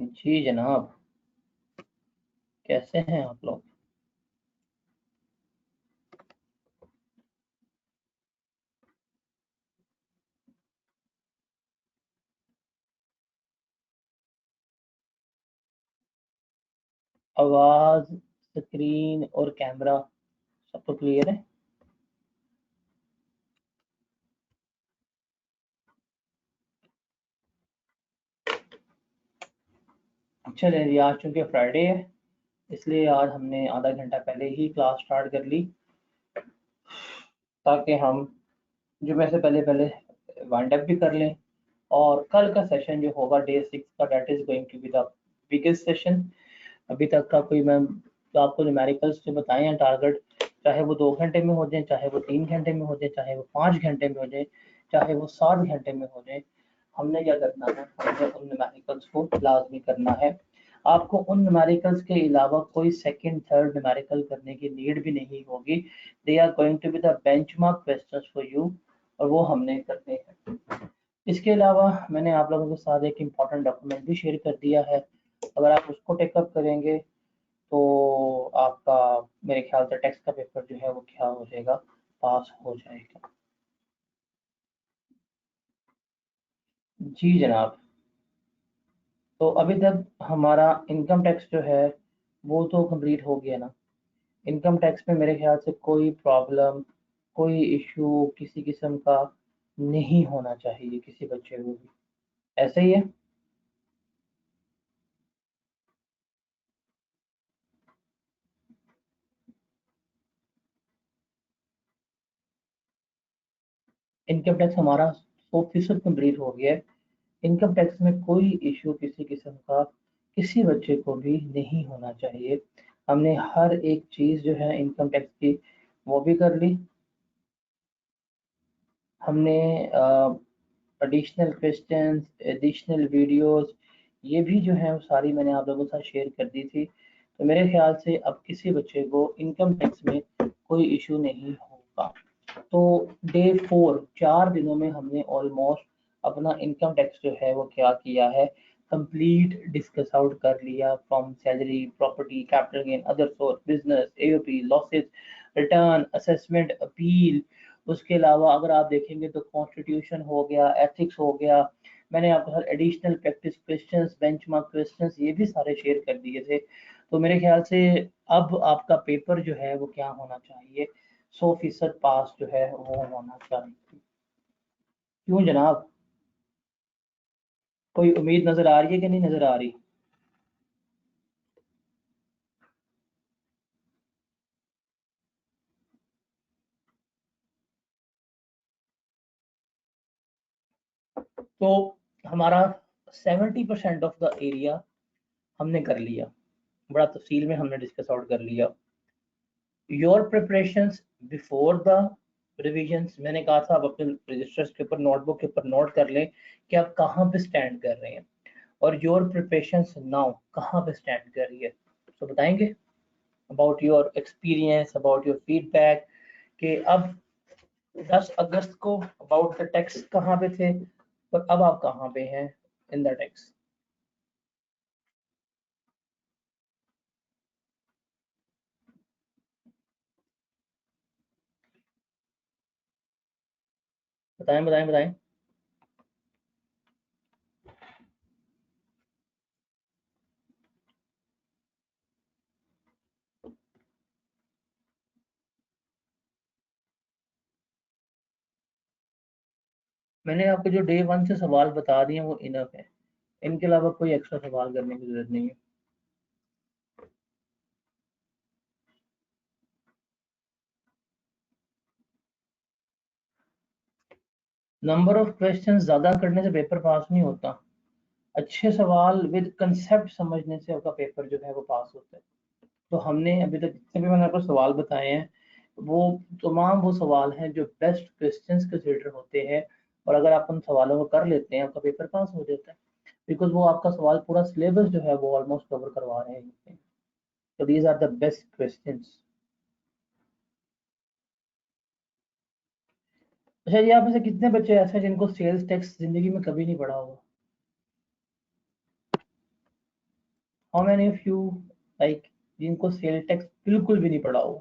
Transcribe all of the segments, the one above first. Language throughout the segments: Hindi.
जी जनाब, कैसे हैं आप लोग? आवाज, स्क्रीन और कैमरा सब तो क्लियर है। चलिए जी, आज चूंकि फ्राइडे है इसलिए आज हमने आधा घंटा पहले ही क्लास स्टार्ट कर ली ताकि हम जुमे से पहले पहले वाइंड अप भी कर लें। और कल का सेशन जो होगा डे 6 का, that is going to be the biggest session अभी तक का। कोई मैं तो आपको न्यूमेरिकल्स जो बताए हैं टारगेट, चाहे वो 2 घंटे में हो जाए, चाहे वो 3 घंटे में हो जाए, चाहे वो 5 घंटे में हो जाए, चाहे वो 7 घंटे में हो जाए, हमने क्या करना है, हमने उन न्यूमेरिकल्स को लाजमी करना है। आपको उन न्यूमेरिकल्स के अलावा कोई सेकंड थर्ड न्यूमेरिकल करने की नीड भी नहीं होगी। They are going to be the benchmark questions for you, और वो हमने करने हैं। इसके अलावा मैंने आप लोगों के साथ एक इम्पॉर्टेंट डॉक्यूमेंट भी शेयर कर दिया है। अगर आप उसको टेकअप करेंगे तो आपका मेरे ख्याल से टेक्स्ट का पेपर जो है वो क्या हो जाएगा, पास हो जाएगा। जी जनाब, तो अभी तक हमारा इनकम टैक्स जो है वो तो कंप्लीट हो गया ना। इनकम टैक्स में मेरे ख्याल से कोई प्रॉब्लम, कोई इशू किसी किस्म का नहीं होना चाहिए किसी बच्चे को भी। ऐसे ही है। इनकम टैक्स हमारा 100% कंप्लीट हो गया है। इनकम टैक्स में कोई इशू किसी किस्म का किसी बच्चे को भी नहीं होना चाहिए। हमने हर एक चीज़ जो है इनकम टैक्स की वो भी कर ली। हमने एडिशनल क्वेश्चंस, एडिशनल वीडियोस, ये भी जो है वो सारी मैंने आप लोगों के साथ शेयर कर दी थी। तो मेरे ख्याल से अब किसी बच्चे को इनकम टैक्स में कोई इशू नहीं होगा। तो डे 4, 4 दिनों में हमने ऑलमोस्ट अपना इनकम टैक्स जो है वो क्या किया है, कंप्लीट डिस्कस आउट कर लिया। From salary, property, capital gain, other source, business, AOP, losses, return, assessment, appeal. उसके अलावा अगर आप देखेंगे तो कॉन्स्टिट्यूशन हो गया, एथिक्स हो गया। मैंने आपको sir additional practice questions, benchmark questions, ये भी सारे शेयर कर दिए थे। तो मेरे ख्याल से अब आपका पेपर जो है वो क्या होना चाहिए, 100% पास जो है वो होना चाहिए। क्यों जनाब, कोई उम्मीद नजर आ रही है कि नहीं नजर आ रही? तो हमारा 70% ऑफ द एरिया हमने कर लिया, बड़ा तफसील में हमने डिस्कस आउट कर लिया। Your preparations before the revisions, मैंने कहा था आप अपने रजिस्टर्स के ऊपर, नोटबुक के ऊपर नोट कर लें कि आप कहाँ पे स्टैंड कर रहे हैं। और योर प्रिपरेशंस नाउ कहाँ पे स्टैंड कर रही है, तो बताएंगे about your experience, about your feedback, कि अब 10 अगस्त को अबाउट द टेक्स्ट कहाँ पे थे और अब आप कहाँ पे हैं इन द टेक्स्ट। बताएं बताएं बताएं। मैंने आपको जो डे 1 से सवाल बता दिए वो इनफ है, इनके अलावा कोई एक्स्ट्रा सवाल करने की जरूरत नहीं है। नंबर ऑफ क्वेश्चन ज्यादा करने से पेपर पास नहीं होता। अच्छे सवाल विद कंसेप्ट समझने से आपका पेपर जो है वो पास होता है। तो हमने अभी तक जितने भी मैंने आपको सवाल बताए हैं वो तमाम वो सवाल हैं जो बेस्ट क्वेश्चंस कंसिडर होते हैं। और अगर आप उन सवालों को कर लेते हैं आपका पेपर पास हो जाता है, बिकॉज वो आपका सवाल पूरा सिलेबस जो है वो ऑलमोस्ट कवर करवा रहे हैं। तो these are the best questions. अच्छा, ये आप में से कितने बच्चे ऐसे हैं जिनको सेल्स टैक्स जिंदगी में कभी नहीं पढ़ा होगा? How many of you like जिनको सेल टैक्स बिल्कुल भी नहीं पड़ा हो,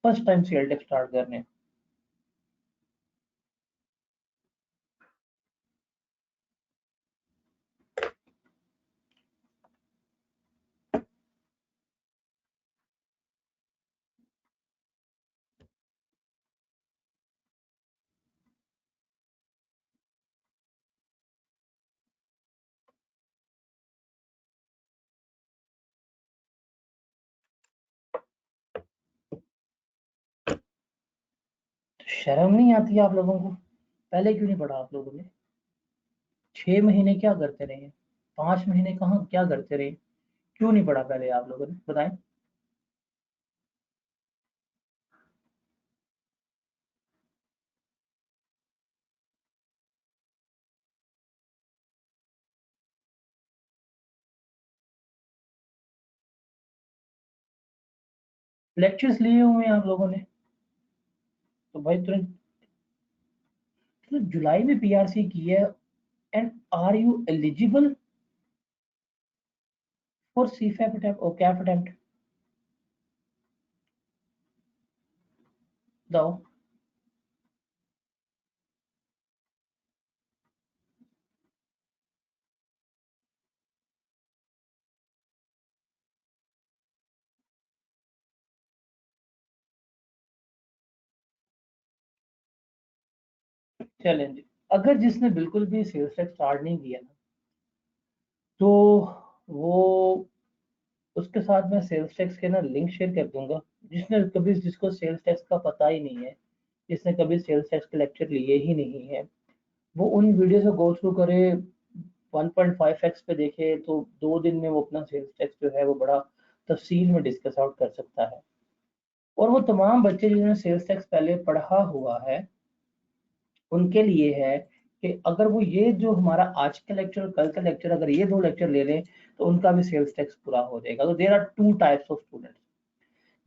first time sale tax start करने? शर्म नहीं आती आप लोगों को? पहले क्यों नहीं पढ़ा आप लोगों ने? 6 महीने क्या करते रहे? 5 महीने कहाँ क्या करते रहे? क्यों नहीं पढ़ा पहले आप लोगों ने, बताएं? लेक्चर्स लिए हुए हैं आप लोगों ने? तो भाई तुरंत, तो जुलाई में पीआरसी की है, and are you eligible for CFAP attempt और कैफ अटेम्प्ट? बताओ। चलेंगे। अगर जिसने बिल्कुल भी सेल्स टैक्स स्टार्ट नहीं किया ना, तो वो, उसके साथ मैं सेल्स टैक्स के ना लिंक शेयर कर दूंगा। जिसने कभी, जिसको सेल्स टैक्स का पता ही नहीं है, जिसने कभी सेल्स टैक्स के लेक्चर लिए ही नहीं है, वो उन वीडियो से गो थ्रू करे, 1.5x पे देखे, तो 2 दिन में वो अपना सेल्स टैक्स जो है वो बड़ा तफसील में डिस्कस आउट कर सकता है। और वो तमाम बच्चे जिन्होंने सेल्स टैक्स पहले पढ़ा हुआ है, उनके लिए है कि अगर वो ये जो हमारा आज का लेक्चर और कल का लेक्चर, अगर ये 2 लेक्चर ले लें, तो उनका भी सेल्स टैक्स पूरा हो जाएगा। तो there are 2 types of students.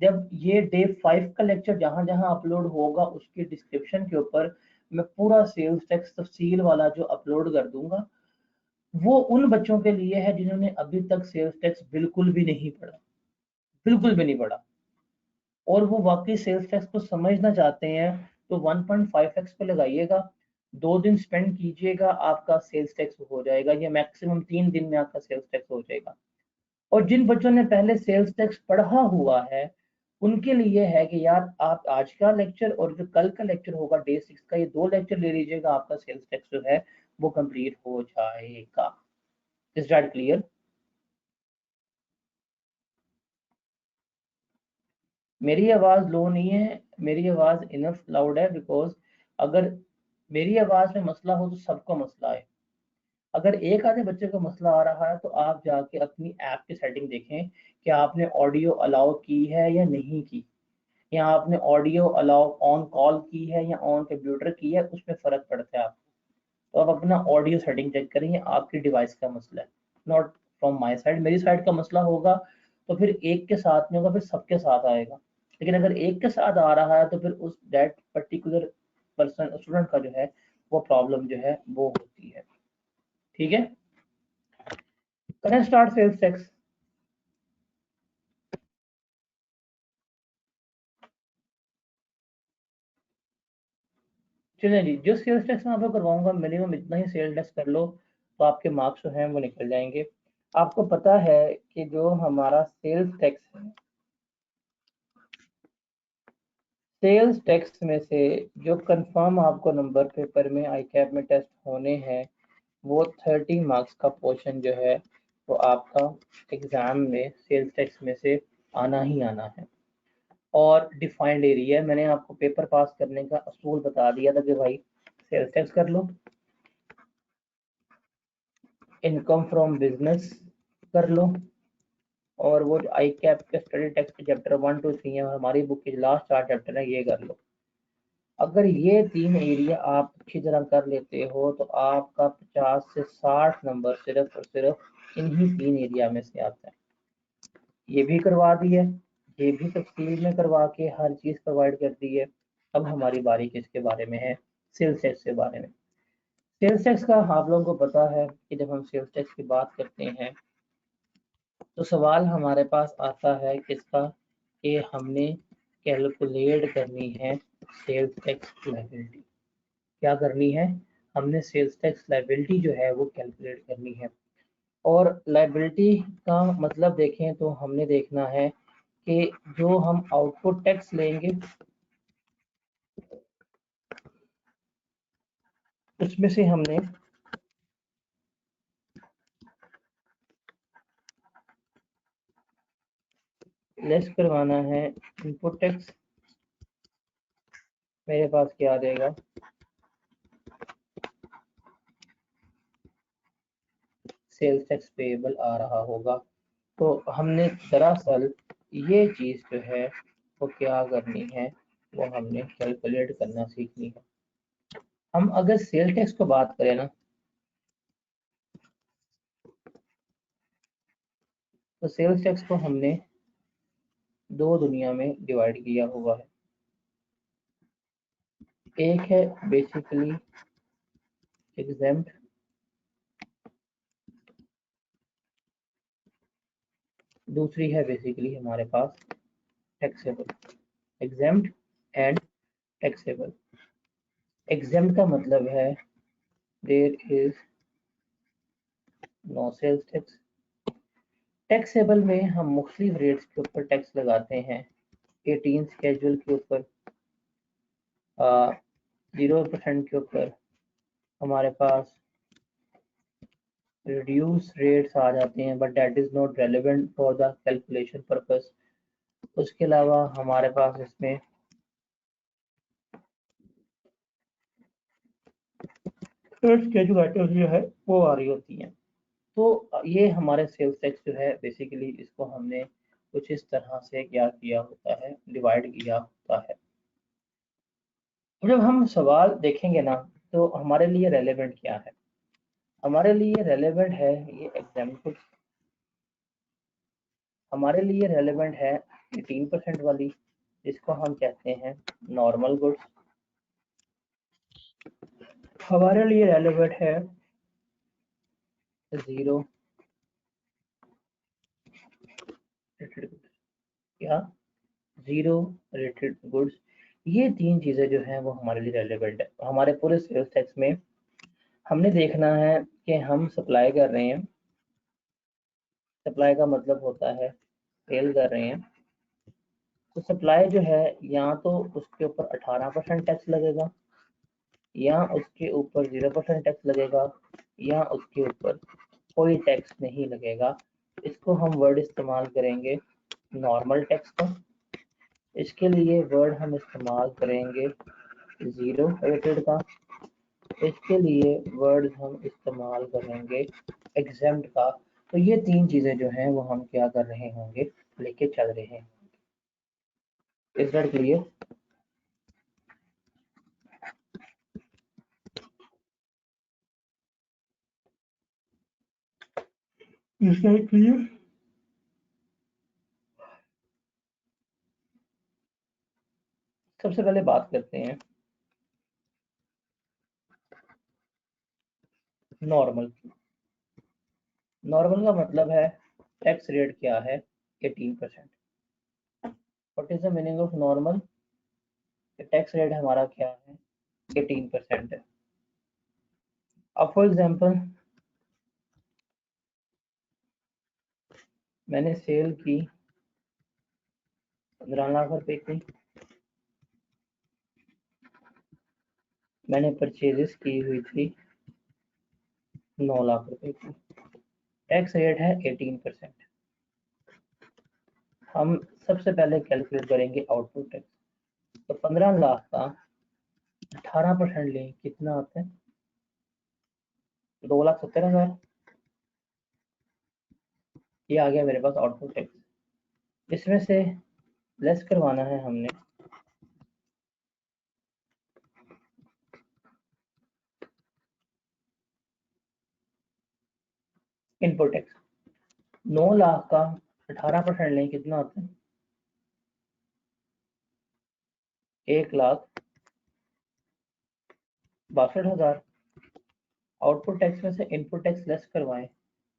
जब ये डे 5 का लेक्चर जहां जहां अपलोड होगा, उसके डिस्क्रिप्शन के ऊपर मैं पूरा सेल्स टैक्स तफसील वाला जो अपलोड कर दूंगा, वो उन बच्चों के लिए है जिन्होंने अभी तक सेल्स टैक्स बिल्कुल भी नहीं पढ़ा, बिल्कुल भी नहीं पढ़ा, और वो वाकई सेल्स टैक्स को समझना चाहते हैं। तो 1.5x पे लगाइएगा, 2 दिन स्पेंड कीजिएगा, आपका सेल्स टैक्स हो जाएगा, या मैक्सिमम 3 दिन में आपका सेल्स टैक्स हो जाएगा। और जिन बच्चों ने पहले सेल्स टैक्स पढ़ा हुआ है, उनके लिए है कि यार आप आज का लेक्चर और जो कल का लेक्चर होगा डे 6 का, ये 2 लेक्चर ले लीजिएगा, आपका सेल्स टैक्स जो है वो कंप्लीट हो जाएगा। Is that clear? मेरी आवाज लो नहीं है, मेरी आवाज इनफ लाउड है, बिकॉज अगर मेरी आवाज में मसला हो तो सबको मसला है। अगर एक आधे बच्चे को मसला आ रहा है, तो आप जाके अपनी ऐप की सेटिंग देखें कि आपने ऑडियो अलाउ की है या नहीं की, या आपने ऑडियो अलाउ ऑन कॉल की है या ऑन कंप्यूटर की है, उसमें फर्क पड़ता है आपको। तो आप अपना ऑडियो सेटिंग चेक करें, ये आपकी डिवाइस का मसला है, नॉट फ्रॉम माई साइड। मेरी साइड का मसला होगा तो फिर एक के साथ में होगा, फिर सबके साथ आएगा। लेकिन अगर एक के साथ आ रहा है, तो फिर उस दैट पर्टिकुलर पर्सन स्टूडेंट का जो है वो प्रॉब्लम जो है वो होती है। ठीक है, करें स्टार्ट सेल्स टैक्स। चलिए जी, जो सेल्स टैक्स मैं आपको करवाऊंगा, मिनिमम इतना ही सेल टैक्स कर लो, तो आपके मार्क्स जो हैं वो निकल जाएंगे। आपको पता है कि जो हमारा सेल्स टैक्स है, सेल्स टैक्स में से जो कंफर्म आपको नंबर पेपर में आई कैप में टेस्ट होने हैं, वो 30 मार्क्स का पोर्शन जो है वो आपका एग्जाम में सेल्स टैक्स में से आना ही आना है। और डिफाइंड एरिया, मैंने आपको पेपर पास करने का असूल बता दिया था कि भाई सेल्स टैक्स कर लो, इनकम फ्रॉम बिजनेस कर लो, और वो आई कैप के स्टडी टैक्स के चैप्टर 1 2 3 है, और हमारी बुक के लास्ट 4 चैप्टर है, ये कर लो। अगर ये 3 एरिया आप अच्छी तरह कर लेते हो, तो आपका 50 से 60 नंबर सिर्फ और सिर्फ इन्हीं 3 एरिया में से आता है। ये भी करवा दी है, ये भी तफसील में करवा के हर चीज़ प्रोवाइड कर दी है। अब हमारी बारी किसके बारे में है? सेल्स टैक्स के बारे में। सेल्स टैक्स का आप लोगों को पता है कि जब हम सेल्स टैक्स की बात करते हैं, तो सवाल हमारे पास आता है किसका, कि हमने कैलकुलेट करनी है सेल्स टैक्स लायबिलिटी। क्या करनी है, हमने सेल्स टैक्स लायबिलिटी जो है वो कैलकुलेट करनी है। और लायबिलिटी का मतलब देखें तो हमने देखना है कि जो हम आउटपुट टैक्स लेंगे उसमें से हमने लेस करवाना है इनपुट टैक्स। मेरे पास क्या आ जाएगा, सेल्स टैक्स पेएबल आ रहा होगा। तो हमने दरअसल ये चीज़ जो है वो क्या करनी है, वो हमने कैलकुलेट करना सीखनी है। हम अगर सेल टैक्स को बात करें ना, तो सेल्स टैक्स को हमने दो दुनिया में डिवाइड किया हुआ है। एक है बेसिकली एग्जेम्प्ट, दूसरी है बेसिकली हमारे पास taxable. Exempt and taxable. Exempt का मतलब है there is no sales tax. Taxable में हम मुख्तलिफ रेट्स के ऊपर टैक्स लगाते हैं। 18 स्केड्यूल के ऊपर, 0% के ऊपर हमारे पास रिड्यूस रेट्स आ जाते हैं, but that is not relevant for the calculation purpose. उसके अलावा हमारे पास इसमें स्केड्यूल आइटम्स जो है वो आ रही होती हैं। तो ये हमारे सेल्स टैक्स जो है बेसिकली इसको हमने कुछ इस तरह से क्या किया होता है, डिवाइड किया होता है। जब हम सवाल देखेंगे ना, तो हमारे लिए रेलेवेंट क्या है, हमारे लिए रेलेवेंट है ये एग्जाम्पल, हमारे लिए रेलेवेंट है 18% वाली, जिसको हम कहते हैं नॉर्मल गुड्स। हमारे लिए रेलेवेंट है जीरो रेटेड गुड्स, या जीरो रेटेड गुड्स। ये तीन चीजें जो हैं वो हमारे लिए रेलेवेंट है। हमारे पूरे सेल्स टैक्स में हमने देखना है कि हम सप्लाई कर रहे हैं, सप्लाई का मतलब होता है सेल कर रहे हैं। तो सप्लाई जो है, या तो उसके ऊपर 18% टैक्स लगेगा, या उसके ऊपर 0% टैक्स लगेगा, या उसके ऊपर कोई टैक्स नहीं लगेगा। इसको हम वर्ड इस्तेमाल करेंगे नॉर्मल टैक्स का। इसके लिए वर्ड हम इस्तेमाल करेंगे जीरो रेटेड का। इसके लिए वर्ड हम इस्तेमाल करेंगे एग्जेम्प्ट का। तो ये तीन चीजें जो हैं वो हम क्या कर रहे होंगे, लेके चल रहे हैं। Is that clear? Is that clear? सबसे पहले बात करते हैं नॉर्मल की। नॉर्मल का मतलब है टैक्स रेट क्या है, 18%। What is the meaning of normal? Tax rate हमारा क्या है, 18% है। अब फॉर एग्जांपल मैंने सेल की 15 लाख रुपए की, मैंने परचेजेस की हुई थी 9 लाख रुपए की, टैक्स रेट है 18%। हम सबसे पहले कैलकुलेट करेंगे आउटपुट टैक्स। तो 15 लाख का 18% लें, कितना आता है, 2,70,000। ये आ गया मेरे पास आउटपुट टैक्स। इसमें से लेस करवाना है हमने इनपुट टैक्स। 9 लाख का 18% लें, कितना आता है, 1,62,000। आउटपुट टैक्स में से इनपुट टैक्स लेस करवाएं,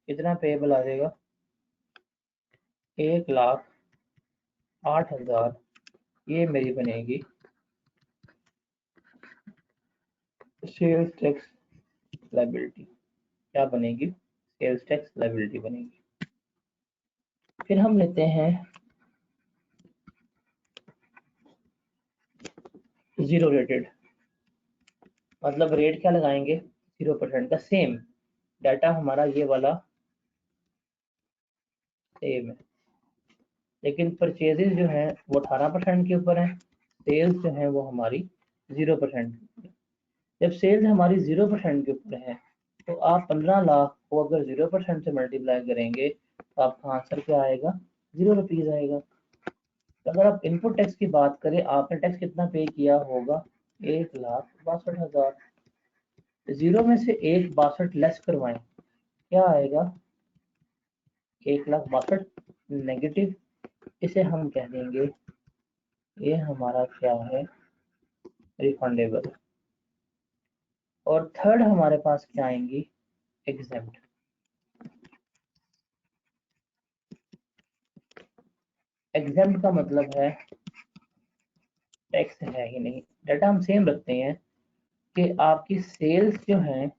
कितना पेएबल आ जाएगा, 1,08,000 ये मेरी बनेगी सेल्स टैक्स लायबिलिटी। क्या बनेगी? सेल्स टैक्स लायबिलिटी बनेगी। फिर हम लेते हैं जीरो रेटेड, मतलब रेट क्या लगाएंगे? 0% का। सेम डाटा हमारा ये वाला सेम है, लेकिन परचेजेस जो है वो 18% के ऊपर है, सेल्स जो है वो हमारी 0%। जब सेल्स हमारी 0% के ऊपर है तो आप 15 लाख को अगर 0% से मल्टीप्लाई करेंगे तो आपका आंसर क्या आएगा? 0 रुपीज आएगा। तो अगर आप इनपुट टैक्स की बात करें, आपने टैक्स कितना पे किया होगा? 1,62,000। जीरो में से 1,62 लेस करवाएं, क्या आएगा? 1,62,000 नेगेटिव। इसे हम कह देंगे ये हमारा क्या है? रिफंडेबल। और थर्ड हमारे पास क्या आएंगी? एग्जेम्प्ट। एग्जेम्प्ट का मतलब है टैक्स है ही नहीं। डाटा हम सेम रखते हैं कि आपकी सेल्स जो है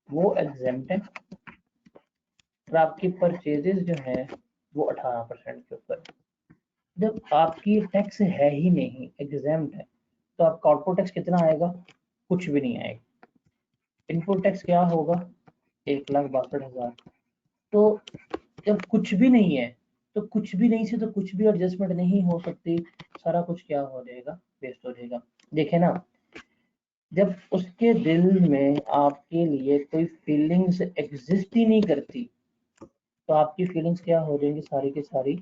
वो एग्जेम्प्ट है और आपकी परचेजेस जो है वो 18% के ऊपर। जब आपकी टैक्स है ही नहीं, एग्जेम्प्ट है, तो आप कॉर्पोरेट टैक्स कितना आएगा? कुछ भी नहीं आएगा। इनपुट टैक्स क्या होगा? 1,62,000। तो जब कुछ भी नहीं है तो कुछ भी नहीं से तो कुछ भी एडजस्टमेंट नहीं हो सकती, सारा कुछ क्या हो जाएगा? वेस्ट हो जाएगा। देखे ना, जब उसके दिल में आपके लिए कोई फीलिंग्स एग्जिस्ट ही नहीं करती तो आपकी फीलिंग्स क्या हो जाएंगी? सारी की सारी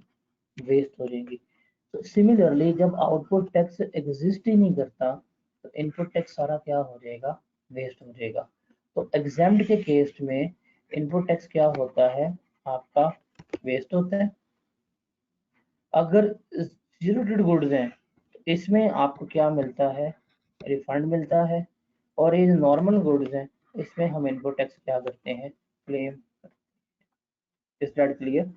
वेस्ट हो जाएंगी। तो सिमिलरली जब आउटपुट टैक्स एग्जिस्ट ही नहीं करता तो इनपुट टैक्स सारा क्या हो जाएगा? वेस्ट हो जाएगा। तो एग्जाम्ड के केस में इनपुट टैक्स क्या होता है? आपका वेस्ट होता है। अगर जीरो रेटेड गुड्स हैं तो इसमें आपको क्या मिलता है? रिफंड मिलता है। और ये नॉर्मल गुड्स हैं इसमें हम इनपुट टैक्स क्या करते हैं? Claim. Is that clear?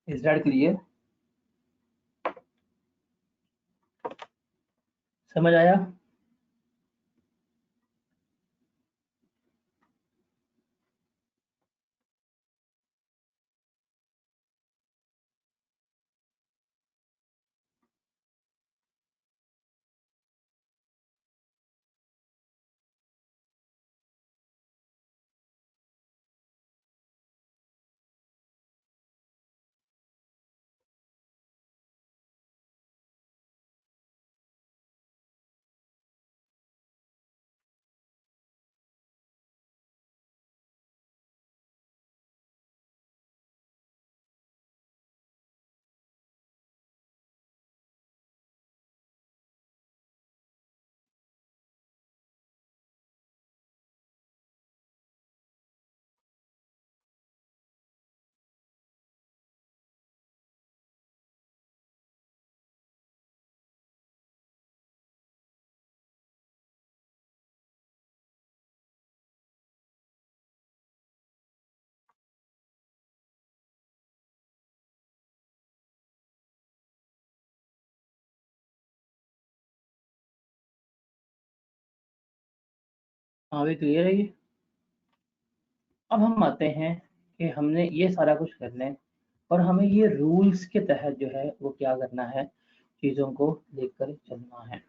Is that clear? समझ आया? हाँ भी क्लियर है ये। अब हम आते हैं कि हमने ये सारा कुछ करना है और हमें ये रूल्स के तहत जो है वो क्या करना है? चीज़ों को लेकर चलना है।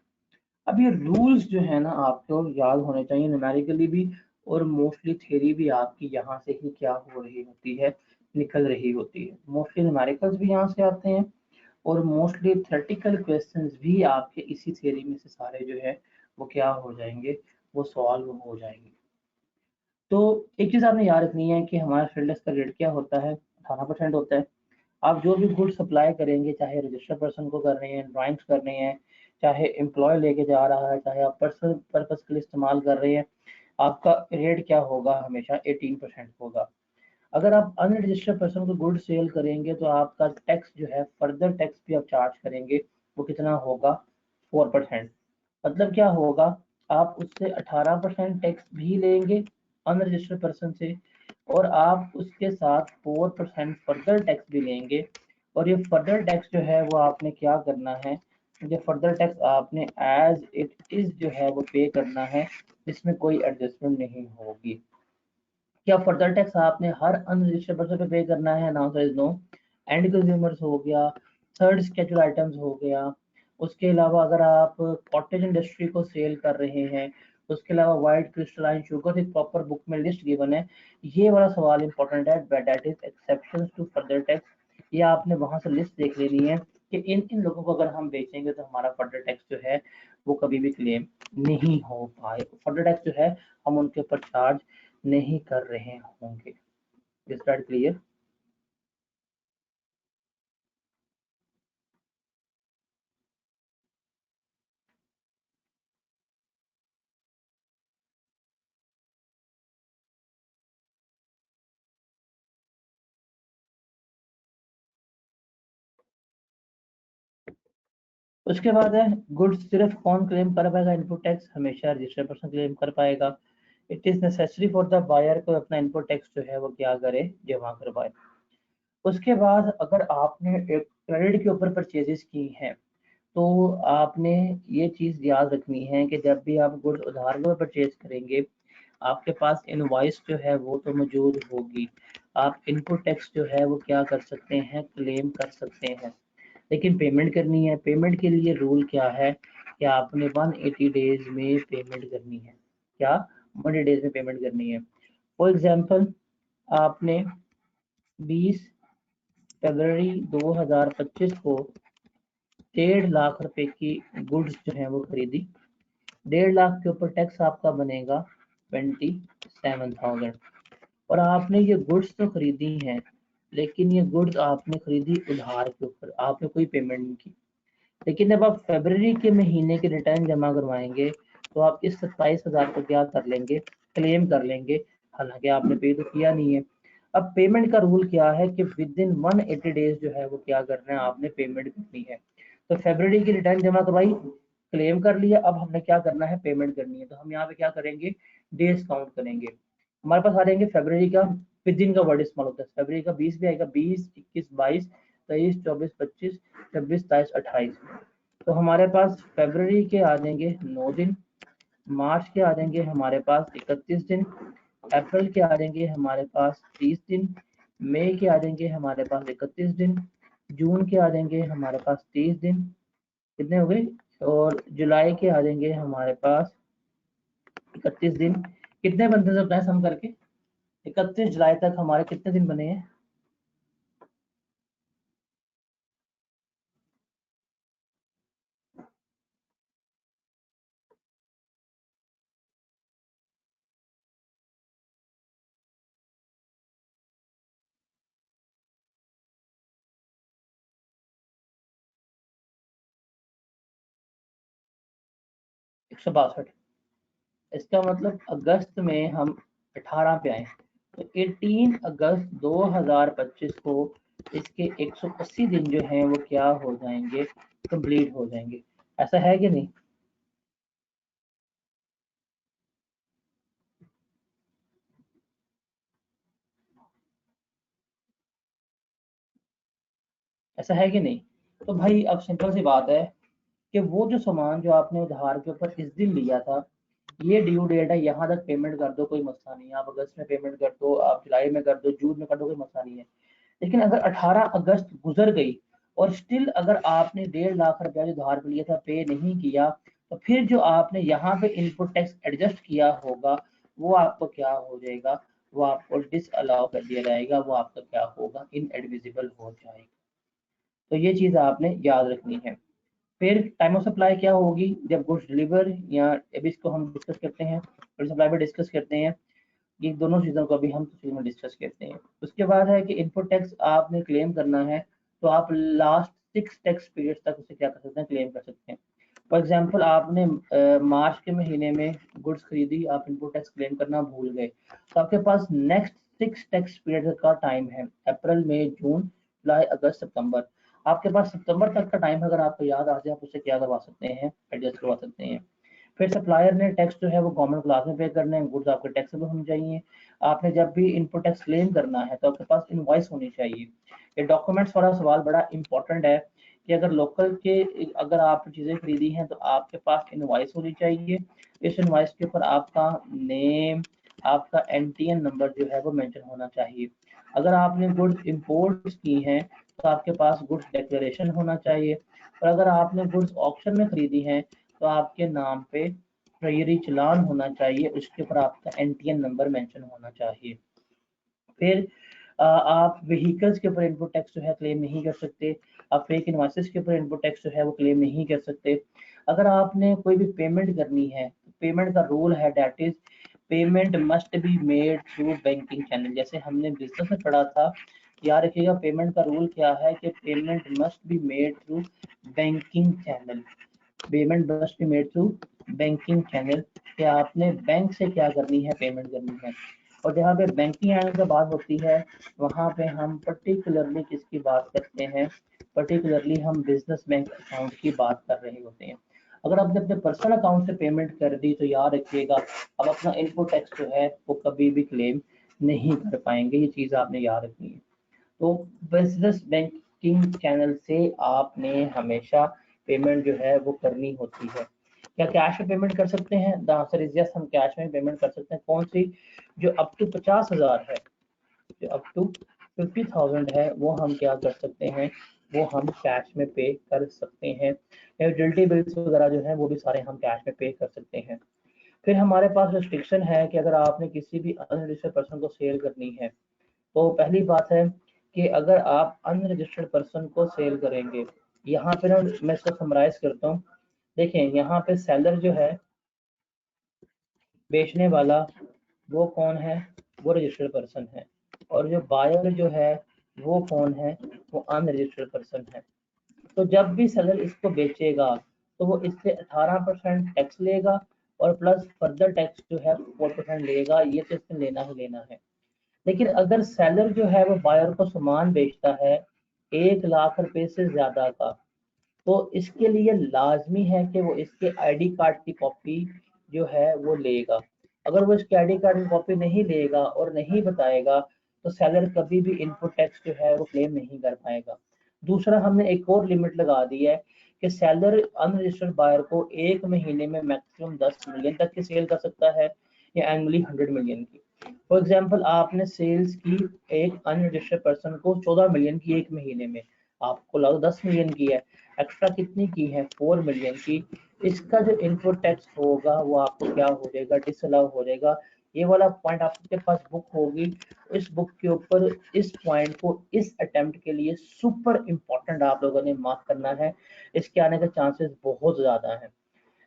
अब ये रूल्स जो है ना आपको याद होने चाहिए न्यूमेरिकली भी, और मोस्टली थ्योरी भी आपकी यहाँ से ही क्या हो रही होती है? निकल रही होती है। मोस्टली न्यूमेरिकल्स भी यहाँ से आते हैं और मोस्टली थ्योरेटिकल क्वेश्चंस भी आपके इसी थ्योरी में से सारे जो है वो क्या हो जाएंगे? वो सॉल्व हो जाएंगे। तो एक चीज़ आपने याद रखनी है कि हमारा फील्ड का रेट क्या होता है? 18% होता है। आप जो भी गुड सप्लाई करेंगे, चाहे रजिस्टर्ड पर्सन को कर रहे हैं, ड्राइंग्स कर रहे हैं, चाहे एम्प्लॉय लेके जा रहा है, चाहे आप पर्सनल पर्पस के लिए इस्तेमाल कर रहे हैं, आपका रेट क्या होगा? हमेशा 18% होगा। अगर आप अनरजिस्टर्ड पर्सन को गुड सेल करेंगे तो आपका टैक्स जो है, फर्दर टैक्स भी आप चार्ज करेंगे, वो कितना होगा? 4%। मतलब क्या होगा, आप उससे 18% टैक्स भी लेंगे अनरजिस्टर्ड पर्सन से, और आप उसके साथ 4% फर्दर टैक्स भी लेंगे। और ये फर्दर टैक्स जो है वो आपने क्या करना है, ये फर्दर टैक्स आपने एज इट इज जो है वो पे करना है, इसमें कोई एडजस्टमेंट नहीं होगी। क्या फर्दर टैक्स आपने हर अनरजिस्टर्ड पर्सन पे पे करना है? ना, इज नो। एंड कंज्यूमर्स हो गया, थर्ड स्केड्यूल आइटम्स हो गया, उसके अलावा अगर आप कॉटेज इंडस्ट्री को सेल कर रहे हैं, उसके अलावा वाइट क्रिस्टलाइन शुगर एक प्रॉपर बुक में लिस्ट गिवन है। ये वाला सवाल इंपॉर्टेंट है, that is exceptions to further tax. ये आपने वहां से लिस्ट देख लेनी है कि इन इन लोगों को अगर हम बेचेंगे तो हमारा फर्दर टैक्स जो है वो कभी भी क्लेम नहीं हो पाए। फर्दर टैक्स जो है हम उनके ऊपर चार्ज नहीं कर रहे होंगे। Is that clear? उसके बाद है गुड्स सिर्फ कौन क्लेम कर पाएगा इनपुट टैक्स? हमेशा रजिस्टर्ड पर्सन क्लेम कर पाएगा। It is necessary for the buyer को अपना इनपुट टैक्स जो है वो क्या करे, जमा करवाए। उसके बाद अगर आपने एक क्रेडिट के ऊपर परचेजेस की हैं, तो आपने ये चीज याद रखनी है कि जब भी आप गुड्स उधार में परचेज करेंगे, आपके पास इनवॉइस जो है वो तो मौजूद होगी, आप इनपुट टैक्स जो है वो क्या कर सकते हैं, क्लेम कर सकते हैं। लेकिन पेमेंट करनी है, पेमेंट के लिए रूल क्या है कि आपने 180 डेज में पेमेंट करनी है। क्या? 180 डेज में पेमेंट करनी है। फॉर एग्जांपल, आपने 20 फरवरी 2025 को 1.5 लाख रुपए की गुड्स जो है वो खरीदी। 1.5 लाख के ऊपर टैक्स आपका बनेगा 27,000। और आपने ये गुड्स तो खरीदी हैं, लेकिन ये गुड्स आपने खरीदी उधार के ऊपर, आपने कोई पेमेंट नहीं की। लेकिन जब आप फरवरी के महीने के रिटर्न जमा करवाएंगे, तो आप इस 27,000 को क्या कर लेंगे, क्लेम कर लेंगे, हालांकि आपने पे तो किया नहीं है। अब पेमेंट का रूल क्या है कि विद इन 180 डेज जो है वो क्या करना है, आपने पेमेंट करनी है। तो फरवरी की रिटर्न जमा करवाई, क्लेम कर लिया, अब हमने क्या करना है, पेमेंट करनी है। तो हम यहाँ पे क्या करेंगे, डेज काउंट करेंगे। हमारे पास आ जाएंगे फरवरी का, विद इन का वर्ड इस्तेमाल होता है, फरवरी का 20 भी आएगा, 20, 21, 22, 23, 24, 25, 26, 27, 28। तो हमारे पास फरवरी के आ जाएंगे 9 दिन, मार्च के आ जाएंगे हमारे पास 31 दिन, अप्रैल के आ जाएंगे हमारे पास 30 दिन, मई के आ जाएंगे हमारे पास 31 दिन, जून के आ जाएंगे हमारे पास 30 दिन, कितने हो गए, और जुलाई के आ जाएंगे हमारे पास 31 दिन। कितने बनते हैं सम करके? 31 जुलाई तक हमारे कितने दिन बने हैं? 162। इसका मतलब अगस्त में हम 18 पे आए, तो 18 अगस्त 2025 को इसके 180 दिन जो हैं वो क्या हो जाएंगे, कंप्लीट हो जाएंगे। ऐसा है कि नहीं? ऐसा है कि नहीं? तो भाई अब सिंपल सी बात है कि वो जो सामान जो आपने उधार के ऊपर इस दिन लिया था, ये ड्यू डेट है, यहाँ तक पेमेंट कर दो, कोई मसला नहीं है। आप अगस्त में पेमेंट कर दो, आप जुलाई में कर दो, जून में कर दो, कोई मसला नहीं है। लेकिन अगर 18 अगस्त गुजर गई और स्टिल अगर आपने 1.5 लाख रुपया जो उधार पे लिया था पे नहीं किया, तो फिर जो आपने यहाँ पे इनपुट टैक्स एडजस्ट किया होगा, वो आपको क्या हो जाएगा, वो आपको डिस अलाउ कर दिया जाएगा, वो आपका क्या होगा, इन एडमिजिबल हो जाएगा। तो ये चीज़ आपने याद रखनी है। फिर टाइम ऑफ सप्लाई क्या होगी, जब गुड्स डिलीवर, या अभी इसको हम डिस्कस करते हैं, फिर सप्लाई पे डिस्कस करते हैं, ये दोनों चीज़ों को अभी हम तफसील में डिस्कस करते हैं। उसके बाद है कि इनपुट टैक्स आपने क्लेम करना है, तो आप लास्ट 6 टैक्स पीरियड तक उसे क्या कर सकते हैं, क्लेम कर सकते हैं। फॉर एग्जांपल, आपने मार्च के महीने में गुड्स खरीदी, आप इनपुट टैक्स क्लेम करना भूल गए, तो आपके पास नेक्स्ट 6 टैक्स पीरियड का टाइम है, अप्रैल, मई, जून, जुलाई, अगस्त, सितंबर। आपके पास सितंबर तक का टाइम है, अगर आपको याद आ जाए आप उसे क्या करवा सकते हैं, एडजस्ट करवा सकते हैं। फिर सप्लायर ने टैक्स जो है वो कॉमन क्लास में पे करना है, गुड्स आपके टैक्सेबल होने चाहिए। आपने जब भी इनपुट टैक्स क्लेम करना है तो आपके पास इनवॉइस होनी चाहिए। ये डॉक्यूमेंट्स वाला सवाल बड़ा इंपॉर्टेंट है कि अगर लोकल के अगर आप चीज़ें खरीदी हैं तो आपके पास इनवॉइस होनी चाहिए। इस इनवॉइस के ऊपर आपका नेम, आपका एनटीएन नंबर जो है वो मेंशन होना चाहिए। अगर आपने गुड्स इंपोर्ट की हैं तो आपके पास गुड्स डिक्लेरेशन होना चाहिए। और अगर आपने गुड्स ऑक्शन में खरीदी हैं तो आपके नाम पे ट्रेजरी चालान होना चाहिए, उसके ऊपर आपका एनटीएन नंबर मेंशन होना चाहिए। फिर आप व्हीकल्स के ऊपर इनपुट टैक्स जो है क्लेम नहीं कर सकते। आप फेक इनवॉइसेस के ऊपर इनपुट टैक्स जो है वो क्लेम नहीं कर सकते। अगर आपने कोई भी पेमेंट करनी है, पेमेंट का रूल है that is payment must be made through banking channel. जैसे हमने बिजनेस में पढ़ा था, याद रखिएगा पेमेंट का रूल क्या है कि payment must be made through banking channel. Payment must be made through banking channel, कि आपने बैंक से क्या करनी है, पेमेंट करनी है। और जहाँ पे बैंकिंग चैनल की बात होती है वहाँ पे हम पर्टिकुलरली किसकी बात करते हैं, पर्टिकुलरली हम बिजनेस बैंक अकाउंट की बात कर रहे होते हैं। अगर आपने अपने पर्सनल अकाउंट से पेमेंट कर दी तो याद रखिएगा अब अपना इनपुट टैक्स जो है वो कभी भी क्लेम नहीं कर पाएंगे, ये चीज़ आपने याद रखनी है। तो बिजनेस बैंकिंग चैनल से आपने हमेशा पेमेंट जो है वो करनी होती है। क्या कैश में पेमेंट कर सकते हैं? द आंसर इज यस, हम कैश में पेमेंट कर सकते हैं। कौन सी? जो अप टू 50,000 है, जो अप टू 50,000 है वो हम क्या कर सकते हैं, वो हम कैश में पे कर सकते हैं। यूटिलिटी बिल्स वगैरह जो है वो भी सारे हम कैश में पे कर सकते हैं। फिर हमारे पास रिस्ट्रिक्शन है कि अगर आपने किसी भी अनरजिस्टर्ड पर्सन को सेल करनी है तो पहली बात है कि अगर आप अनरजिस्टर्ड पर्सन को सेल करेंगे, यहाँ पे ना मैं इसको समराइज करता हूँ। देखें यहाँ पे सेलर जो है, बेचने वाला, वो कौन है, वो रजिस्टर्ड पर्सन है। और जो बायर जो है वो कौन है, वो अनरजिस्टर्ड पर्सन है। तो जब भी सेलर इसको बेचेगा तो वो इससे 18% टैक्स लेगा और प्लस फर्दर टैक्स जो है 4% लेगा, ये तो इसने लेना ही लेना है। लेकिन अगर सेलर जो है वो बायर को सामान बेचता है 1 लाख रुपए से ज्यादा का, तो इसके लिए लाजमी है कि वो इसके आईडी कार्ड की कॉपी जो है वो लेगा। अगर वो इसके आईडी कार्ड की कॉपी नहीं लेगा और नहीं बताएगा तो सेलर कभी भी इनपुट टैक्स जो है वो क्लेम नहीं कर पाएगा। दूसरा, हमने एक और लिमिट लगा दी है कि सेलर अनरजिस्टर्ड बायर को 1 महीने में मैक्सिमम 10 मिलियन तक की सेल कर सकता है या एनुअली 100 मिलियन की। फॉर एग्जाम्पल आपने सेल्स की एक अनरजिस्टर्ड पर्सन को 14 मिलियन की 1 महीने में, आपको लगा 10 मिलियन की है, एक्स्ट्रा कितनी की है, 4 मिलियन की। इसका जो इनपुट टैक्स होगा वो आपको क्या हो जाएगा, डिसअलाउ हो जाएगा। ये वाला पॉइंट आपके पास बुक होगी, इस बुक के ऊपर इस पॉइंट को इस अटेम्प्ट के लिए सुपर इंपॉर्टेंट आप लोगों ने मार्क करना है, इसके आने के चांसेस बहुत ज्यादा है।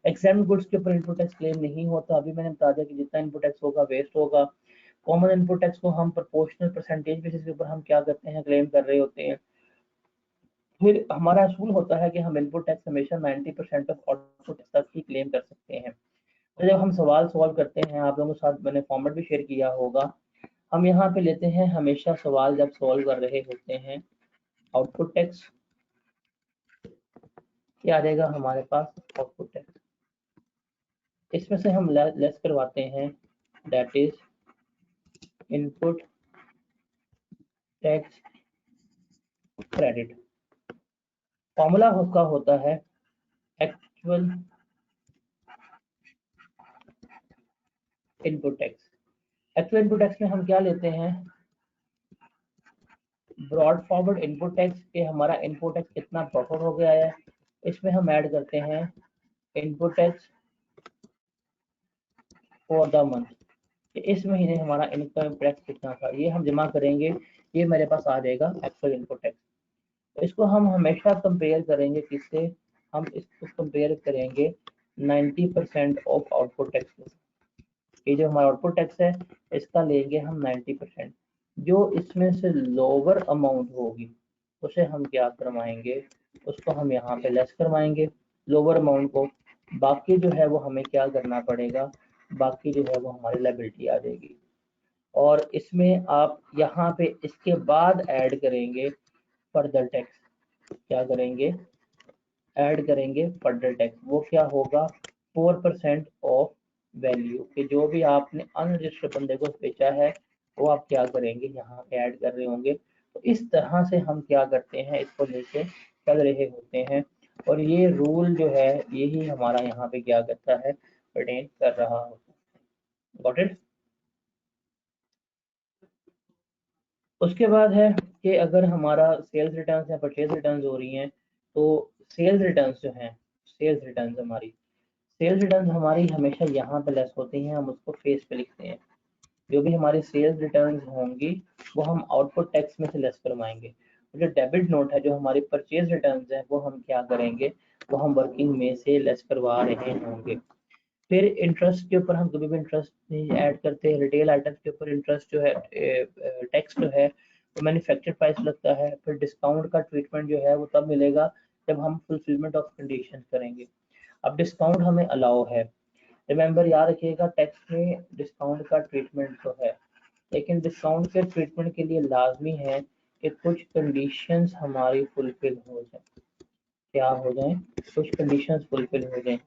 एग्जाम गुड्स के ऊपर इनपुट टैक्स क्लेम नहीं होता, अभी मैंने बता दिया कि जितना इनपुट टैक्स होगा वेस्ट होगा। कॉमन इनपुट टैक्स को हम प्रोपोर्शनल परसेंटेज बेसिस के ऊपर हम क्या करते हैं, क्लेम कर रहे होते हैं। फिर हमारा असूल होता है कि हम इनपुट टैक्स हमेशा 90% ऑफ आउटपुट टैक्स तक ही क्लेम कर सकते हैं। तो जब हम सवाल सॉल्व करते हैं, आप लोगों के साथ मैंने फॉर्मेट भी शेयर किया होगा, हम यहाँ पे लेते हैं हमेशा सवाल जब सॉल्व कर रहे होते हैं, आउटपुट टैक्स क्या आ जाएगा हमारे पास, आउटपुट टैक्स इसमें से हम लेस करवाते हैं, that is input tax credit. Formula उसका होता है actual input tax. Actual input tax में हम क्या लेते हैं, ब्रॉड फॉरवर्ड इनपुट टैक्स के हमारा इनपुट टैक्स कितना प्रॉफिट हो गया है, इसमें हम ऐड करते हैं input tax for the month, इस महीने हमारा इनकम टैक्स कितना था, ये हम जमा करेंगे, ये मेरे पास आ जाएगा एक्चुअल इनपुट टैक्स। तो इसको हम हमेशा कंपेयर करेंगे किससे, हम इसको कंपेयर करेंगे 90% ऑफ आउटपुट टैक्स। ये जो हमारा आउटपुट टैक्स है इसका लेंगे हम 90%। जो इसमें से लोअर अमाउंट होगी उसे हम क्या करवाएंगे, उसको हम यहाँ पे लेस करवाएंगे लोअर अमाउंट को। बाकी जो है वो हमें क्या करना पड़ेगा, बाकी जो है वो हमारी लायबिलिटी आ जाएगी। और इसमें आप यहाँ पे इसके बाद ऐड करेंगे फर्दर टैक्स, क्या करेंगे, ऐड करेंगे फर्दर टैक्स। वो क्या होगा, 4% ऑफ वैल्यू के जो भी आपने अनरजिस्टर्ड बंदे को बेचा है वो आप क्या करेंगे, यहाँ पे ऐड कर रहे होंगे। तो इस तरह से हम क्या करते हैं, इसको लेके चल रहे होते हैं, और ये रूल जो है यही हमारा यहाँ पे क्या करता है, पर्टेन कर रहा होता है। Got it. उसके बाद है कि अगर हमारा सेल्स रिटर्न्स या परचेज रिटर्न्स हो रही हैं, तो सेल्स रिटर्न्स जो हैं, सेल्स रिटर्न्स हमारी हमेशा यहाँ पे लेस होती हैं, हम उसको फेस पे लिखते हैं। जो भी हमारी सेल्स रिटर्न्स होंगी वो हम आउटपुट टैक्स में से लेस करवाएंगे। जो डेबिट नोट है, जो हमारी परचेज रिटर्न्स है, वो हम क्या करेंगे, वो हम वर्किंग में से लेस करवा रहे होंगे। फिर इंटरेस्ट के ऊपर हम कभी भी इंटरेस्ट नहीं ऐड करते। रिटेल आइटम्स के ऊपर इंटरेस्ट जो है, टैक्स जो है वो मैन्युफैक्चर प्राइस लगता है। फिर डिस्काउंट का ट्रीटमेंट जो है वो तब मिलेगा जब हम फुलफिलमेंट ऑफ कंडीशन करेंगे। अब डिस्काउंट हमें अलाउ है, रिमेंबर याद रखिएगा, टैक्स में डिस्काउंट का ट्रीटमेंट तो है, लेकिन डिस्काउंट के ट्रीटमेंट के लिए लाजमी है कि कुछ कंडीशंस हमारी फुलफिल हो जाए। क्या हो जाए, कुछ कंडीशंस फुलफिल हो जाए।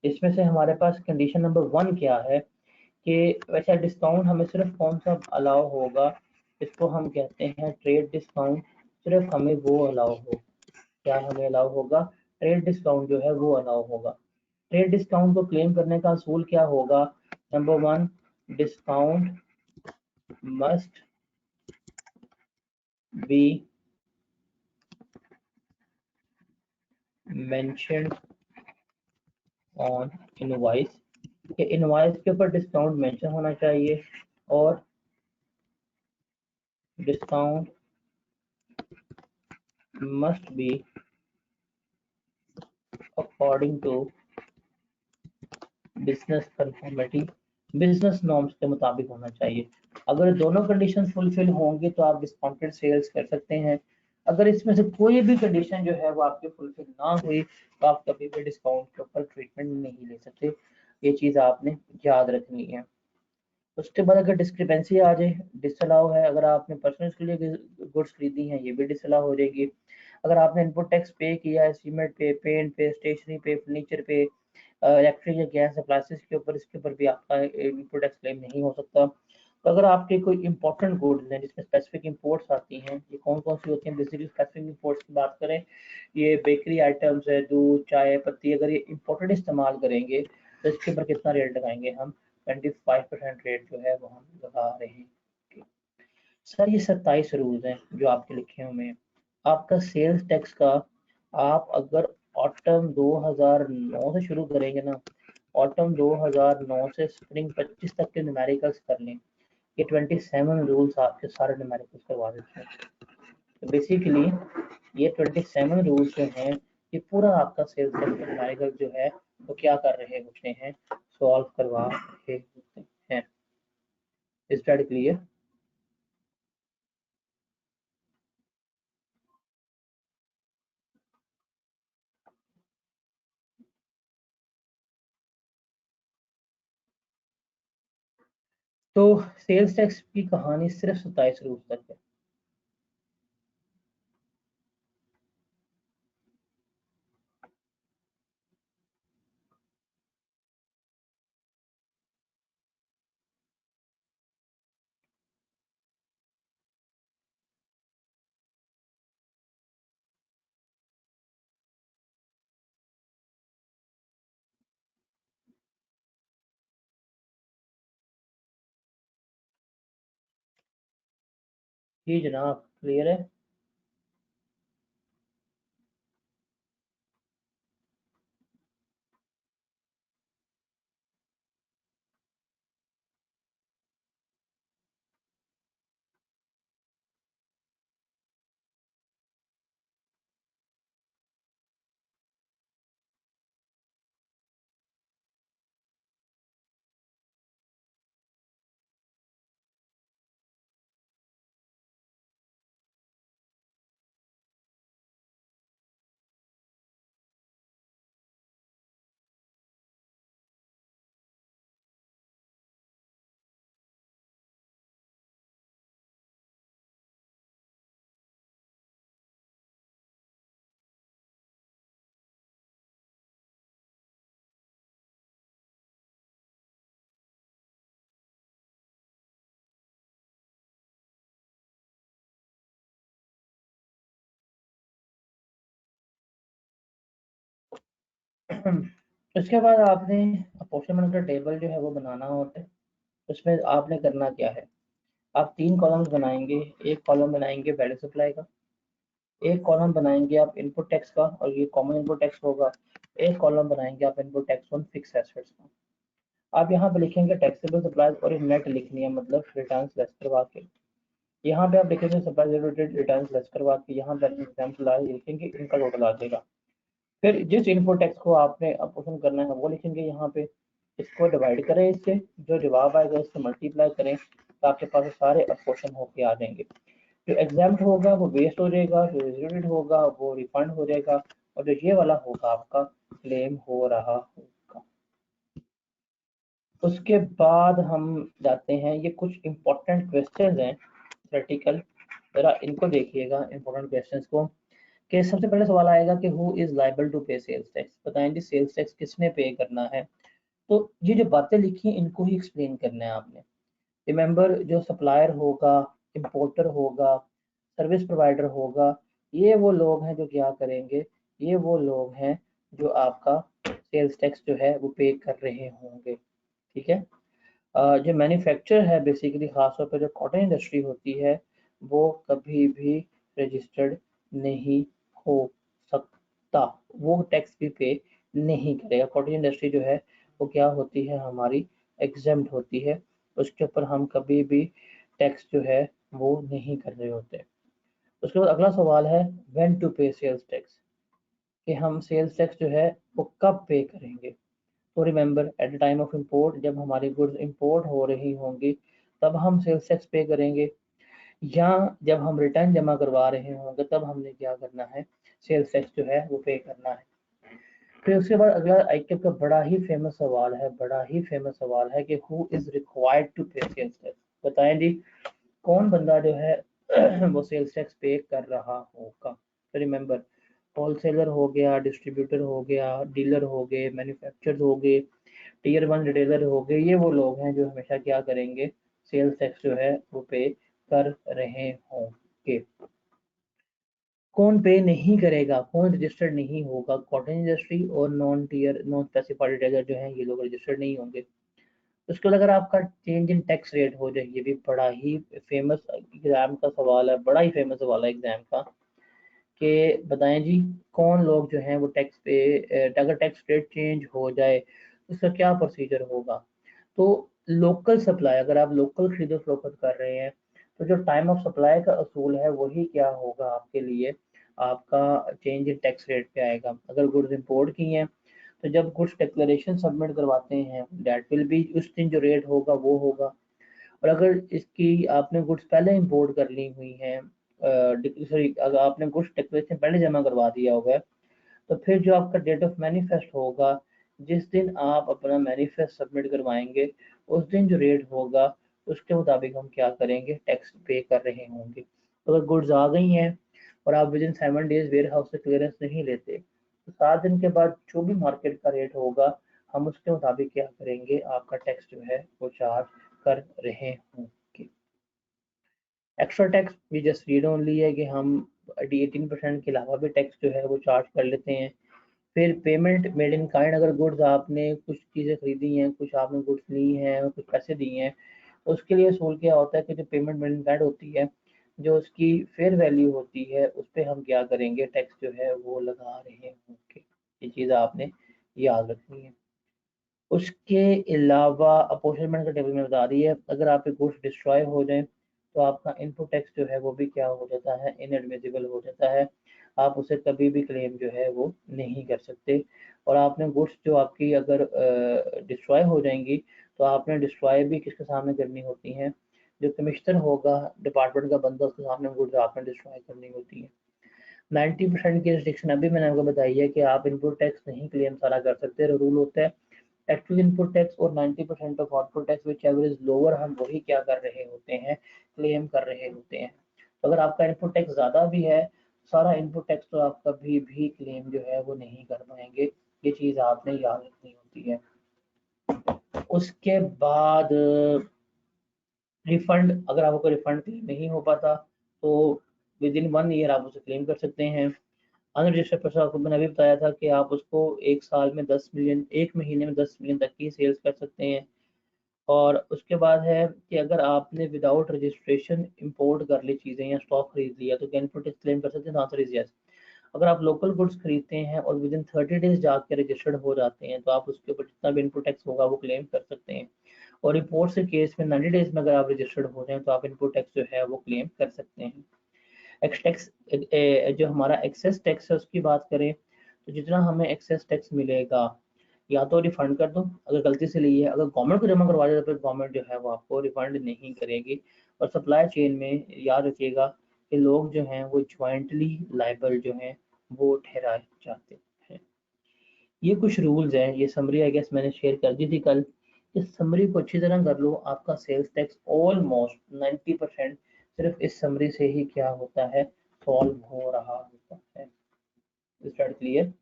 इसमें से हमारे पास कंडीशन नंबर 1 क्या है कि वैसे डिस्काउंट हमें सिर्फ कौन सा अलाउ होगा, इसको हम कहते हैं ट्रेड डिस्काउंट। सिर्फ हमें वो अलाउ हो, क्या हमें अलाउ होगा, ट्रेड डिस्काउंट जो है वो अलाउ होगा। ट्रेड डिस्काउंट को क्लेम करने का असूल क्या होगा, number 1, discount must be mentioned on invoice, कि इनवॉइस के ऊपर डिस्काउंट मेंशन होना चाहिए, और discount must be according to business conformity, business norms के मुताबिक होना चाहिए। अगर दोनों कंडीशन फुलफिल होंगे तो आप डिस्काउंटेड सेल्स कर सकते हैं। अगर इसमें से कोई भी कंडीशन जो है वो आपके फुलफिल ना हुई तो आप कभी भी डिस्काउंट के ऊपर ट्रीटमेंट नहीं ले सकते। ये चीज़ आपने याद रखनी है। उसके बाद अगर डिस्क्रिपेंसी आ जाए, डिसअलाउ है। अगर आपने पर्सनल के लिए गुड्स खरीदी हैं, ये भी डिसअलाउ हो जाएगी। अगर आपने इनपुट टैक्स पे किया है, सीमेंट पे, पेंट पे, स्टेशनरी पे, फर्नीचर पे, इलेक्ट्रिक या गैस अप्लायंसेस के ऊपर, इसके ऊपर भी आपका इनपुट टैक्स क्लेम नहीं हो सकता। तो अगर आपके कोई इंपॉर्टेंट गुड्स हैं जिसमें स्पेसिफिक इंपोर्ट्स आती हैं, ये कौन कौन सी होती हैं, बेसिकली स्पेसिफिक इंपोर्ट्स की बात करें, ये बेकरी आइटम्स है, दूध, चाय पत्ती, अगर ये इंपॉर्टेंट इस्तेमाल करेंगे तो इसके ऊपर कितना रेट लगाएंगे हम, 25% रेट जो है वो हम लगा रहे हैं। सर ये 27 रूल्स हैं जो आपके लिखे हुए हैं। आपका सेल्स टैक्स का, आप अगर ऑटम 2009 से शुरू करेंगे ना, ऑटम 2009 से स्प्रिंग 25 तक के न्यूमेरिकल्स कर लें, ये 27 रूल्स आपके सारे न्यूमेरिकल्स करवा देते हैं। तो बेसिकली ये 27 रूल्स जो हैं ये पूरा आपका सेल्स टैक्स का न्यूमेरिकल जो है वो क्या कर रहे होते हैं, सॉल्व करवा रहे होते हैं। Is that clear? तो सेल्स टैक्स की कहानी सिर्फ 27 रूल्स तक है। जी जनाब, क्लियर है। उसके बाद आपने अपॉर्चुनिटी का टेबल जो है वो बनाना होता है। उसमें आपने करना क्या है, आप 3 कॉलम्स बनाएंगे। एक कॉलम बनाएंगे वैल्यू सप्लाई का, एक कॉलम बनाएंगे आप इनपुट टैक्स का और ये कॉमन इनपुट टैक्स होगा, एक कॉलम बनाएंगे आप input tax on fix assets का। आप यहाँ पे लिखेंगे टैक्सेबल सप्लाईज और ये नेट लिखनी है, मतलब रिटर्न्स लेस करवा के। यहाँ पे आप लिखेंगे सप्लाई रिलेटेड रिटर्न्स लेस करवा के, यहाँ पे एग्जाम्पल लिखेंगे, इनका टोटल आ जाएगा। फिर जिस इनपुट टैक्स को आपने अपोर्शन करना है वो लिखेंगे यहाँ पे, इसको डिवाइड करें इससे, जो जवाब आएगा इससे मल्टीप्लाई करें, तो आपके पास सारे अपोर्शन होके आ जाएंगे। जो एग्जाम्प्ट होगा वो वेस्ट हो जाएगा, जो रिजल्टेड होगा वो रिफंड हो जाएगा, और जो ये वाला होगा आपका क्लेम हो रहा होगा। उसके बाद हम जाते हैं, ये कुछ इंपॉर्टेंट क्वेश्चंस हैं प्रैक्टिकल, जरा इनको देखिएगा इंपॉर्टेंट क्वेश्चंस को। कि सबसे पहले सवाल आएगा कि हु इज लायबल टू पे सेल्स टैक्स, बताएं जी सेल्स टैक्स किसने पे करना है। तो ये जो बातें लिखी हैं इनको ही एक्सप्लेन करना है आपने। रिमेंबर, जो सप्लायर होगा, इंपोर्टर होगा, सर्विस प्रोवाइडर होगा, ये वो लोग हैं जो क्या करेंगे, ये वो लोग हैं जो आपका सेल्स टैक्स जो है वो पे कर रहे होंगे। ठीक है। जो मैन्युफैक्चर है बेसिकली खासतौर पर जो कॉटन इंडस्ट्री होती है वो कभी भी रजिस्टर्ड नहीं हो सकता, वो टैक्स भी पे नहीं करेगा। कॉटन इंडस्ट्री जो है वो क्या होती है हमारी, एग्जेम्प्ट होती है, उसके ऊपर हम कभी भी टैक्स जो है वो नहीं कर रहे होते। उसके बाद अगला सवाल है व्हेन टू पे सेल्स टैक्स, कि हम सेल्स टैक्स जो है वो कब पे करेंगे। तो remember, at the time of import, जब हमारी गुड्स इंपोर्ट हो रही होंगी तब हम सेल्स टैक्स पे करेंगे, या जब हम रिटर्न जमा करवा रहे होंगे तब हमने क्या करना है, सेल्स टैक्स जो है वो पे करना है। फिर उसके बाद अगला आईकेप का बड़ा ही फेमस सवाल है, बड़ा ही फेमस सवाल है कि हु इज रिक्वायर्ड टू पे सेल्स टैक्स, बताएं जी कौन बंदा जो है वो सेल्स टैक्स पे कर रहा होगा। तो रिमेंबर, होलसेलर हो गया, डिस्ट्रीब्यूटर हो गया, डीलर हो गए, मैन्युफैक्चरर हो गए, टीयर 1 रिटेलर हो गए, ये वो लोग हैं जो हमेशा क्या करेंगे, सेल्स टैक्स जो है वो पे कर रहे होंगे। कौन पे नहीं करेगा, कौन रजिस्टर्ड नहीं होगा, कॉटन इंडस्ट्री और नॉन स्पेसिफाइड रिटेलर जो है ये लोग रजिस्टर्ड नहीं होंगे। उसके बाद अगर आपका चेंज इन टैक्स रेट हो जाए, ये भी बड़ा ही फेमस एग्जाम का सवाल है, बड़ा ही फेमस सवाल है एग्जाम का, कि बताएं जी कौन लोग जो हैं वो टैक्स पे, अगर टैक्स रेट चेंज हो जाए उसका क्या प्रोसीजर होगा। तो लोकल सप्लाई, अगर आप लोकल खरीदो फरोख्त कर रहे हैं तो जो टाइम ऑफ सप्लाई का असूल है वही क्या होगा आपके लिए, आपका चेंज इन टैक्स रेट पे आएगा। अगर गुड्स इंपोर्ट की हैं तो जब गुड्स डिक्लेरेशन सबमिट करवाते हैं दैट विल बी, उस दिन जो रेट होगा वो होगा। और अगर इसकी आपने गुड्स पहले इंपोर्ट कर ली हुई हैं, सॉरी अगर आपने गुड्स डिक्लेरेशन पहले जमा करवा दिया होगा, तो फिर जो आपका डेट ऑफ मैनिफेस्ट होगा, जिस दिन आप अपना मैनिफेस्ट सबमिट करवाएंगे उस दिन जो रेट होगा उसके मुताबिक हम क्या करेंगे, टैक्स पे कर रहे होंगे। तो अगर गुड्स आ गई हैं और आप within 7 days warehouse से क्लियरेंस नहीं लेते, तो 7 दिन के बाद जो भी मार्केट का रेट होगा हम उसके मुताबिक क्या करेंगे, आपका टैक्स जो है वो चार्ज कर रहे होंगे। एक्स्ट्रा टैक्स भी जस्ट रीड ओनली है कि हम 18% के अलावा भी टैक्स जो है वो चार्ज कर लेते हैं। फिर पेमेंट मेड इन काइंड, अगर गुड्स आपने कुछ चीज़ें खरीदी हैं, कुछ आपने गुड्स ली हैं और कुछ पैसे दिए हैं, उसके लिए असूल क्या होता है कि जो पेमेंट मेड इन काइंड होती है, जो उसकी फेयर वैल्यू होती है उस पर हम क्या करेंगे, टैक्स जो है वो लगा रहे होंगे। ये चीज़ आपने याद रखनी है। उसके अलावा अपॉर्चुनिमेंट का टेबल में बता दी है, अगर आपके गुड्स डिस्ट्रॉय हो जाए तो आपका इनपुट टैक्स जो है वो भी क्या हो जाता है, इनएडमिसिबल हो जाता है, आप उसे कभी भी क्लेम जो है वो नहीं कर सकते। और आपने गुड्स जो आपकी अगर डिस्ट्रॉय हो जाएंगी तो आपने डिस्ट्रॉय भी किसके सामने करनी होती हैं, जो कमिश्नर होगा डिपार्टमेंट का बंदा, उसके सामने गुड्स आपने डिस्ट्रॉय करनी होती है। 90% की रिस्ट्रिक्शन अभी मैंने आपको बताई है कि आप इनपुट टैक्स नहीं क्लेम सारा कर सकते, रूल होता है एक्चुअल इनपुट टैक्स और 90% of output tax which ever is lower, हम वही क्या कर रहे होते हैं, क्लेम कर रहे होते हैं। तो अगर आपका इनपुट टैक्स ज़्यादा भी है, सारा इनपुट टैक्स तो आप कभी भी क्लेम जो है वो नहीं कर पाएंगे, ये चीज़ आपने याद रखनी होती है। उसके बाद रिफंड, अगर आपको रिफंड क्लेम नहीं हो पाता तो विद इन 1 ईयर आप उसे क्लेम कर सकते हैं। अनरजिस्टर्ड पर्सन आपको मैंने अभी बताया था कि आप उसको एक साल में 10 मिलियन, एक महीने में 10 मिलियन तक की सेल्स कर सकते हैं। और उसके बाद है कि अगर आपने विदाउट रजिस्ट्रेशन इंपोर्ट कर ली चीज़ें या स्टॉक खरीद लिया तो क्या इनपुट टैक्स क्लेम कर सकते हैं? Answer is yes. अगर आप लोकल गुड्स खरीदते हैं और विद इन 30 डेज जाके रजिस्टर्ड हो जाते हैं तो आप उसके ऊपर जितना भी इनपुट टैक्स होगा वो क्लेम कर सकते हैं। और रिपोर्ट से केस में 90 डेज में अगर आप रजिस्टर्ड हो जाएं तो आप इनपुट टैक्स जो है वो क्लेम कर सकते हैं। एक्स टैक्स, जो हमारा एक्सेस टैक्स है उसकी बात करें तो जितना हमें एक्सेस टैक्स मिलेगा या तो रिफंड कर दो अगर गलती से ली है, अगर गवर्नमेंट को जमा करवा दे तो फिर गवर्नमेंट जो है वो आपको रिफंड नहीं करेगी। और सप्लाई चेन में याद रखिएगा कि लोग जो हैं वो ज्वाइंटली लाइबल जो हैं वो ठहराए जाते हैं। ये कुछ रूल्स हैं, ये समरी आई गेस मैंने शेयर कर दी थी कल। इस समरी को अच्छी तरह कर लो, आपका सेल्स टैक्स ऑलमोस्ट 90% सिर्फ इस समरी से ही क्या होता है, सॉल्व हो रहा होता है। Is that clear?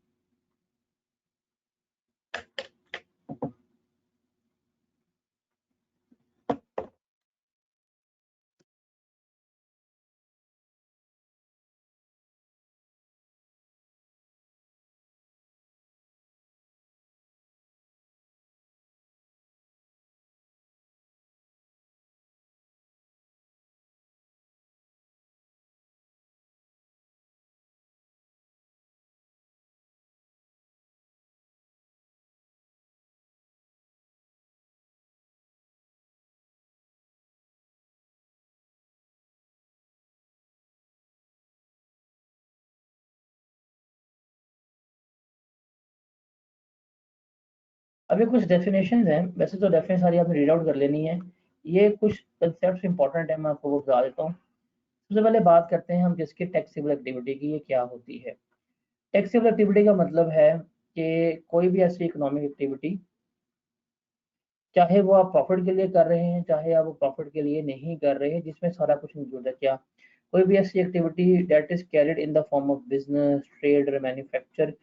अभी कुछ डेफिनेशन हैं, वैसे तो डेफिनेशन सारी आपने रीड आउट कर लेनी है। ये कुछ कंसेप्ट इंपॉर्टेंट है, मैं आपको वो बता देता हूँ। सबसे पहले बात करते हैं हम किसकी, टैक्सेबल एक्टिविटी की। ये क्या होती है? टैक्सेबल एक्टिविटी का मतलब है कि कोई भी ऐसी इकोनॉमिक एक्टिविटी, चाहे वो आप प्रॉफिट के लिए कर रहे हैं चाहे आप वो प्रॉफिट के लिए नहीं कर रहे हैं, जिसमें सारा कुछ इंक्लूड है। क्या? कोई भी ऐसी activity that is carried in the form of business, trade और मैन्युफैक्चर,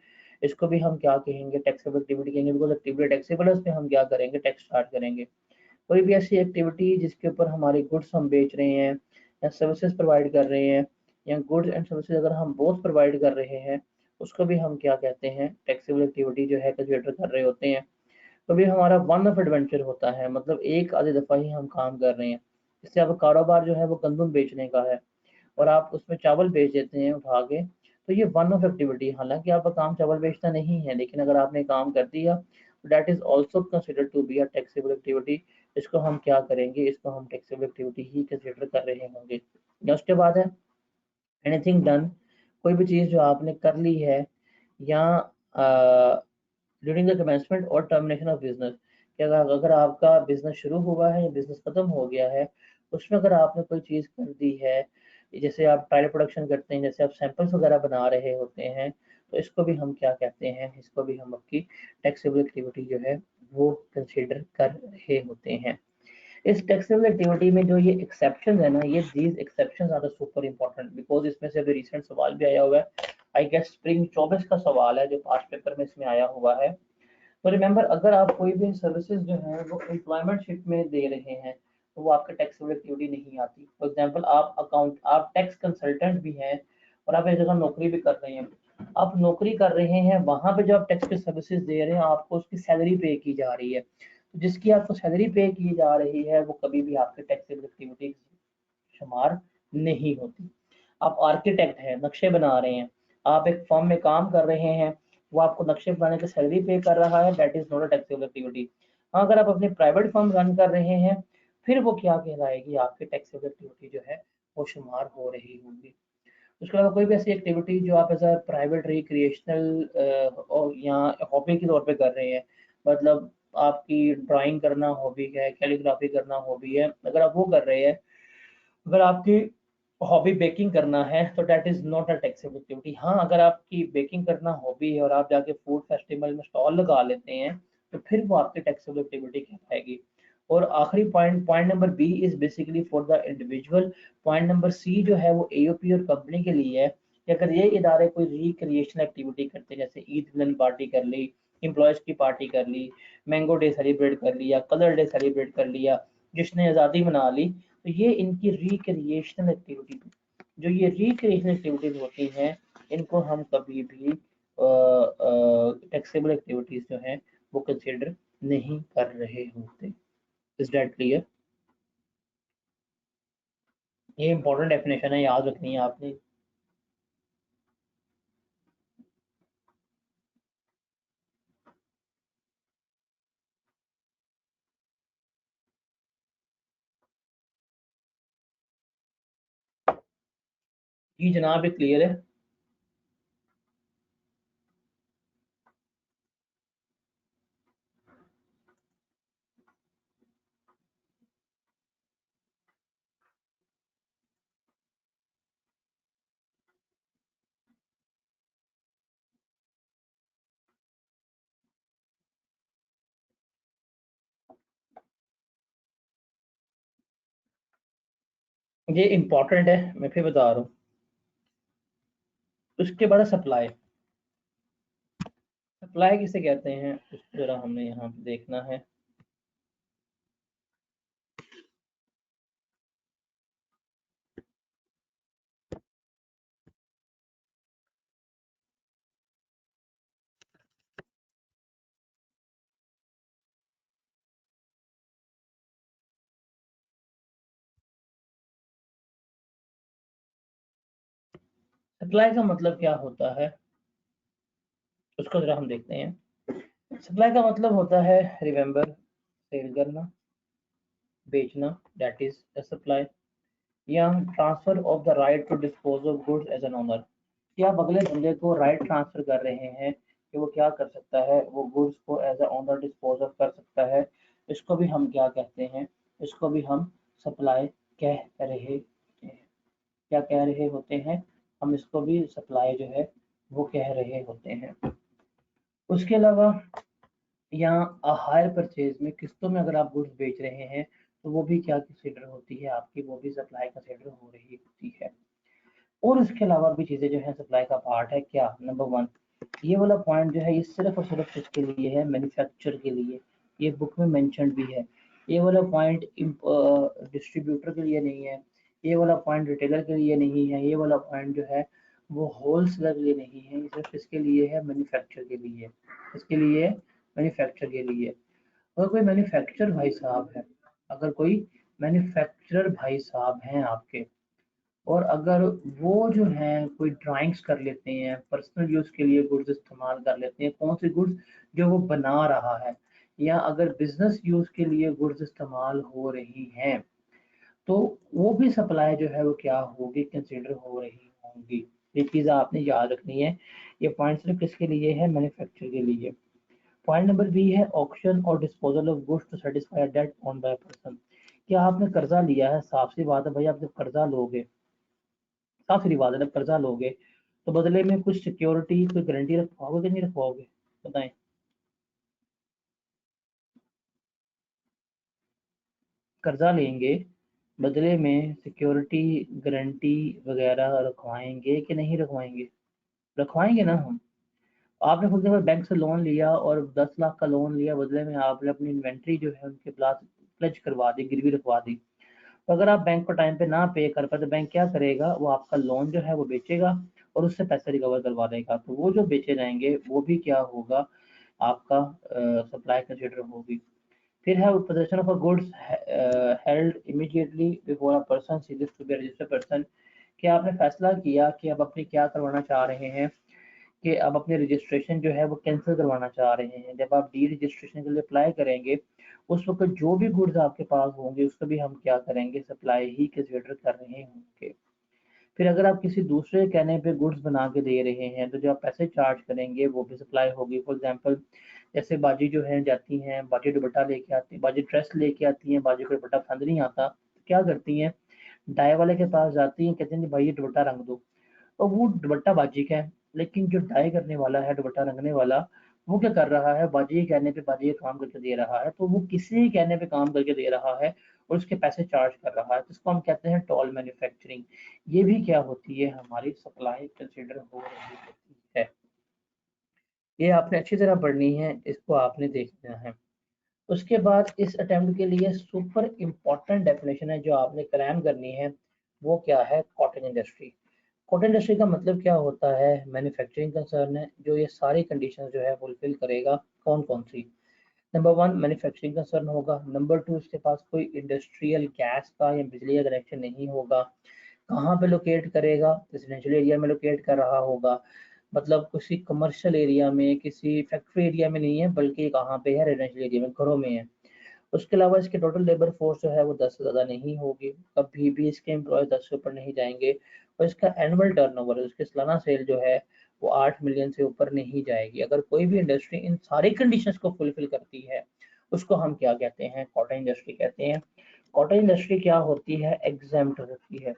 इसको भी हम क्या कहेंगे, टैक्सेबल एक्टिविटी कहेंगे। बिकॉज एक्टिविटी टैक्सेबल है, उसमें हम क्या करेंगे, टैक्स चार्ज करेंगे। कोई भी ऐसी एक्टिविटी जिसके ऊपर हमारी गुड्स हम बेच रहे हैं या सर्विसेज प्रोवाइड कर रहे हैं, या गुड्स एंड सर्विसेज अगर हम बोथ प्रोवाइड कर रहे हैं, उसको भी हम क्या कहते हैं, टैक्सेबल एक्टिविटी जो है कंसिडर कर रहे होते हैं। कभी हमारा वन ऑफ एडवेंचर होता है, मतलब एक आधी दफ़ा ही हम काम कर रहे हैं। जैसे आपका कारोबार जो है वो गंदम बेचने का है और आप उसमें चावल बेच देते हैं उठा के, तो ये वन ऑफ एक्टिविटी, हालांकि आपका काम चावल बेचना नहीं है, लेकिन अगर आपने काम कर दिया तो that is also consider to be a taxable activity. इसको हम क्या करेंगे, इसको हम टैक्सेबल एक्टिविटी ही कंसिडर कर रहे होंगे। या उसके बाद है एनीथिंग डन, कोई भी चीज़ जो आपने कर ली है या ड्यूरिंग द कमेंसमेंट और टर्मिनेशन ऑफ बिजनेस, कि अगर आपका बिजनेस शुरू हुआ है या बिजनेस खत्म हो गया है, उसमें अगर आपने कोई चीज़ कर दी है, जैसे आप ट्रायल प्रोडक्शन करते हैं, जैसे आप सैंपल्स वगैरह बना रहे होते हैं, तो इसको भी हम क्या कहते हैं, इसको भी हम आपकी टैक्सेबल एक्टिविटी जो है वो कंसीडर कर रहे होते हैं। इस टैक्सेबल एक्टिविटी में जो ये एक्सेप्शन है ना, ये these exception are super important, because इसमें से अभी रिसेंट सवाल भी आया हुआ है। आई गेस स्प्रिंग 24 का सवाल है जो पास्ट पेपर में इसमें आया हुआ है। तो रिमेंबर, अगर आप कोई भी सर्विसेज जो है वो एम्प्लॉयमेंटशिप में दे रहे हैं तो वो आपके टैक्सेबल एक्टिविटी नहीं आती। फॉर एग्जांपल, आप टैक्स कंसल्टेंट भी हैं और आप एक जगह नौकरी भी कर रहे हैं, आप नौकरी कर रहे हैं वहां पे जो आप टैक्स की सर्विसेज दे रहे हैं आपको उसकी सैलरी पे की जा रही है, तो जिसकी आपको सैलरी पे की जा रही है वो कभी भी आपके टैक्सेबल एक्टिविटी शुमार नहीं होती। आप आर्किटेक्ट हैं, नक्शे बना रहे हैं, आप एक फर्म में काम कर रहे हैं, वो आपको नक्शे बनाने की सैलरी पे कर रहा है, that is not a taxable activity. हाँ, अगर आप अपनी प्राइवेट फर्म रन कर रहे हैं फिर वो क्या कहलाएगी, आपकी टैक्सेबल एक्टिविटी जो है वो शुमार हो रही होगी। उसके अलावा कोई भी ऐसी एक्टिविटी जो आप एज अ प्राइवेट रिक्रिएशनल और या हॉबी के तौर पे कर रहे हैं, मतलब आपकी ड्राइंग करना हॉबी है, कैलीग्राफी करना हॉबी है, अगर आप वो कर रहे हैं, अगर आपकी हॉबी बेकिंग करना है तो that is not a taxable activity. हाँ, अगर आपकी बेकिंग करना हॉबी है और आप जाके फूड फेस्टिवल में स्टॉल लगा लेते हैं तो फिर वो आपकी टैक्सेबल एक्टिविटी कहलाएगी। और आखिरी point, point number B is basically for the individual. Point number C जो है वो एओपी और कंपनी के लिए है कि अगर ये इदारे कोई रिक्रिएशनल एक्टिविटी करते हैं, जैसे ईद मिलन पार्टी कर ली, एम्प्लॉयज की पार्टी कर ली, मैंगो डे सेलिब्रेट कर लिया, कलर डे सेलिब्रेट कर लिया, जिसने आज़ादी मना ली, तो ये इनकी रिक्रिएशनल एक्टिविटी, जो ये रिक्रिएशनल एक्टिविटीज होती हैं इनको हम कभी भी टैक्सेबल एक्टिविटीज जो हैं वो कंसिडर नहीं कर रहे होते। Is that clear? ये इंपॉर्टेंट डेफिनेशन है, याद रखनी है आपने। जी जनाब, ये क्लियर है। ये इंपॉर्टेंट है, मैं फिर बता रहा हूँ। उसके बाद सप्लाई। सप्लाई किसे कहते हैं उसको जरा हमने यहाँ पे देखना है। सप्लाई का मतलब क्या होता है उसको जरा हम देखते हैं। सप्लाई का मतलब होता है, रिमेम्बर, सेल करना, बेचना, दैट इज द सप्लाई। या transfer of the right to dispose of goods as an owner, कि आप अगले बंदे को राइट ट्रांसफर कर रहे हैं कि वो क्या कर सकता है, वो गुड्स को as a owner dispose of कर सकता है। इसको भी हम क्या कहते हैं, इसको भी हम सप्लाई कह रहे हैं। क्या कह रहे होते हैं, हम इसको भी सप्लाई जो है वो कह रहे होते हैं। उसके अलावा यहाँ हायर परचेज में, किस्तों में अगर आप गुड्स बेच रहे हैं तो वो भी क्या कंसिडर होती है आपकी, वो भी सप्लाई कंसिडर हो रही होती है। और इसके अलावा भी चीज़ें जो है सप्लाई का पार्ट है। क्या, नंबर वन, ये वाला पॉइंट जो है ये सिर्फ और सिर्फ किसके लिए है, मैन्युफैक्चर के लिए। ये बुक में मेंशन भी है। ये वाला पॉइंट डिस्ट्रीब्यूटर के लिए नहीं है, ये वाला पॉइंट रिटेलर के लिए नहीं है, ये वाला पॉइंट जो है वो होलसेलर के लिए नहीं है, ये सिर्फ किसके लिए है, मैन्युफैक्चर के लिए। इसके लिए, मैन्युफैक्चर के लिए। अगर कोई मैन्युफैक्चर भाई साहब है, अगर कोई मैन्युफैक्चरर भाई साहब हैं आपके, और अगर वो जो हैं कोई ड्राइंग्स कर लेते हैं, पर्सनल यूज़ के लिए गुड्स इस्तेमाल कर लेते हैं, कौन सी गुड्स, जो वो बना रहा है, या अगर बिजनेस यूज़ के लिए गुड्स इस्तेमाल हो रही हैं, तो वो भी सप्लाई जो है वो क्या होगी, कंसिडर हो रही होंगी। ये चीज़ आपने याद रखनी है। ये पॉइंट सिर्फ किसके लिए है, मैन्युफैक्चर के लिए। पॉइंट नंबर बी है ऑक्शन और disposal of goods to satisfy debt on by person. क्या आपने कर्जा लिया है, साफ सी बात है भाई, आप जब कर्जा लोगे, साफ सीधी बात है, जब कर्जा लोगे तो बदले में कुछ सिक्योरिटी, कोई गारंटी रखवाओगे कि नहीं रखवाओगे, बताएं। कर्जा लेंगे, बदले में सिक्योरिटी, गारंटी वगैरह रखवाएंगे कि नहीं रखवाएंगे, रखवाएंगे ना हम। आपने खुद देखो, बैंक से लोन लिया और 10 लाख का लोन लिया, बदले में आपने अपनी इन्वेंट्री जो है उनके पास प्लेज करवा दी, गिरवी रखवा दी। तो अगर आप बैंक को टाइम पे ना पे कर पाए तो बैंक क्या करेगा, वो आपका लोन जो है वो बेचेगा और उससे पैसे रिकवर करवा देगा। तो वो जो बेचे जाएंगे वो भी क्या होगा, आपका सप्लाई कंसिडर होगी। फिर है possession of a goods held immediately before a person ceases to be registered person, कि आपने फैसला किया कि अब अपनी क्या करवाना चाह रहे हैं, कि अब अपनी रजिस्ट्रेशन जो है वो कैंसिल करवाना चाह रहे हैं। जब आप डी रजिस्ट्रेशन के लिए अप्लाई करेंगे, उस वक्त जो भी गुड्स आपके पास होंगे उसको भी हम क्या करेंगे, सप्लाई ही कंसिडर कर रहे होंगे। फिर अगर आप किसी दूसरे कहने पे गुड्स बना के दे रहे हैं तो जो आप पैसे चार्ज करेंगे वो भी सप्लाई होगी। फॉर एग्जांपल, जैसे बाजी जो है जाती हैं, बाजी दुपट्टा लेके आती है, बाजी ड्रेस लेके आती हैं, बाजी को दुपट्टा पसंद नहीं आता तो क्या करती हैं, डाई वाले के पास जाती हैं, कहते हैं जी भाई ये दुपट्टा रंग दो। और वो दुपट्टा बाजी का है, लेकिन जो डाई करने वाला है, दुपट्टा रंगने वाला, वो क्या कर रहा है, बाजी के कहने पे बाजी का काम करके दे रहा है। तो वो किसी के कहने पे काम करके दे रहा है और उसके पैसे चार्ज कर रहा है, तो इसको हम कहते हैं टॉल मैन्युफैक्चरिंग। ये भी क्या होती है, हमारी सप्लाई कंसिडर हो रही होती है। ये आपने अच्छी तरह पढ़नी है, इसको आपने देखना है। उसके बाद इस अटेम्प्ट के लिए सुपर इम्पोर्टेंट डेफिनेशन है जो आपने क्लैम करनी है, वो क्या है, कॉटन इंडस्ट्री। कॉटन इंडस्ट्री का मतलब क्या होता है? मैन्युफैक्चरिंग कंसर्न है जो ये सारी कंडीशंस जो है फुलफिल करेगा। कौन कौन सी? नंबर वन, मैन्युफैक्चरिंग कंसर्न होगा। नंबर टू, इसके पास कोई इंडस्ट्रियल गैस का या बिजली का कनेक्शन नहीं होगा। कहाँ पे लोकेट करेगा? रेजिडेंशियल एरिया में लोकेट कर रहा होगा, मतलब किसी कमर्शियल एरिया में, किसी फैक्ट्री एरिया में नहीं है, बल्कि कहाँ पे है? रेजिडेंशियल एरिया में, घरों में है। उसके अलावा इसकी टोटल लेबर फोर्स जो है वो 10 से ज़्यादा नहीं होगी, कभी भी इसके एम्प्लॉय 10 से ऊपर नहीं जाएंगे। और इसका एनुअल टर्नओवर, उसकी सालाना सेल जो है वो 8 मिलियन से ऊपर नहीं जाएगी। अगर कोई भी इंडस्ट्री इन सारी कंडीशंस को फुलफिल करती है, उसको हम क्या कहते हैं? कॉटन इंडस्ट्री कहते हैं। कॉटन इंडस्ट्री क्या होती है? एग्जेम्प्ट होती है।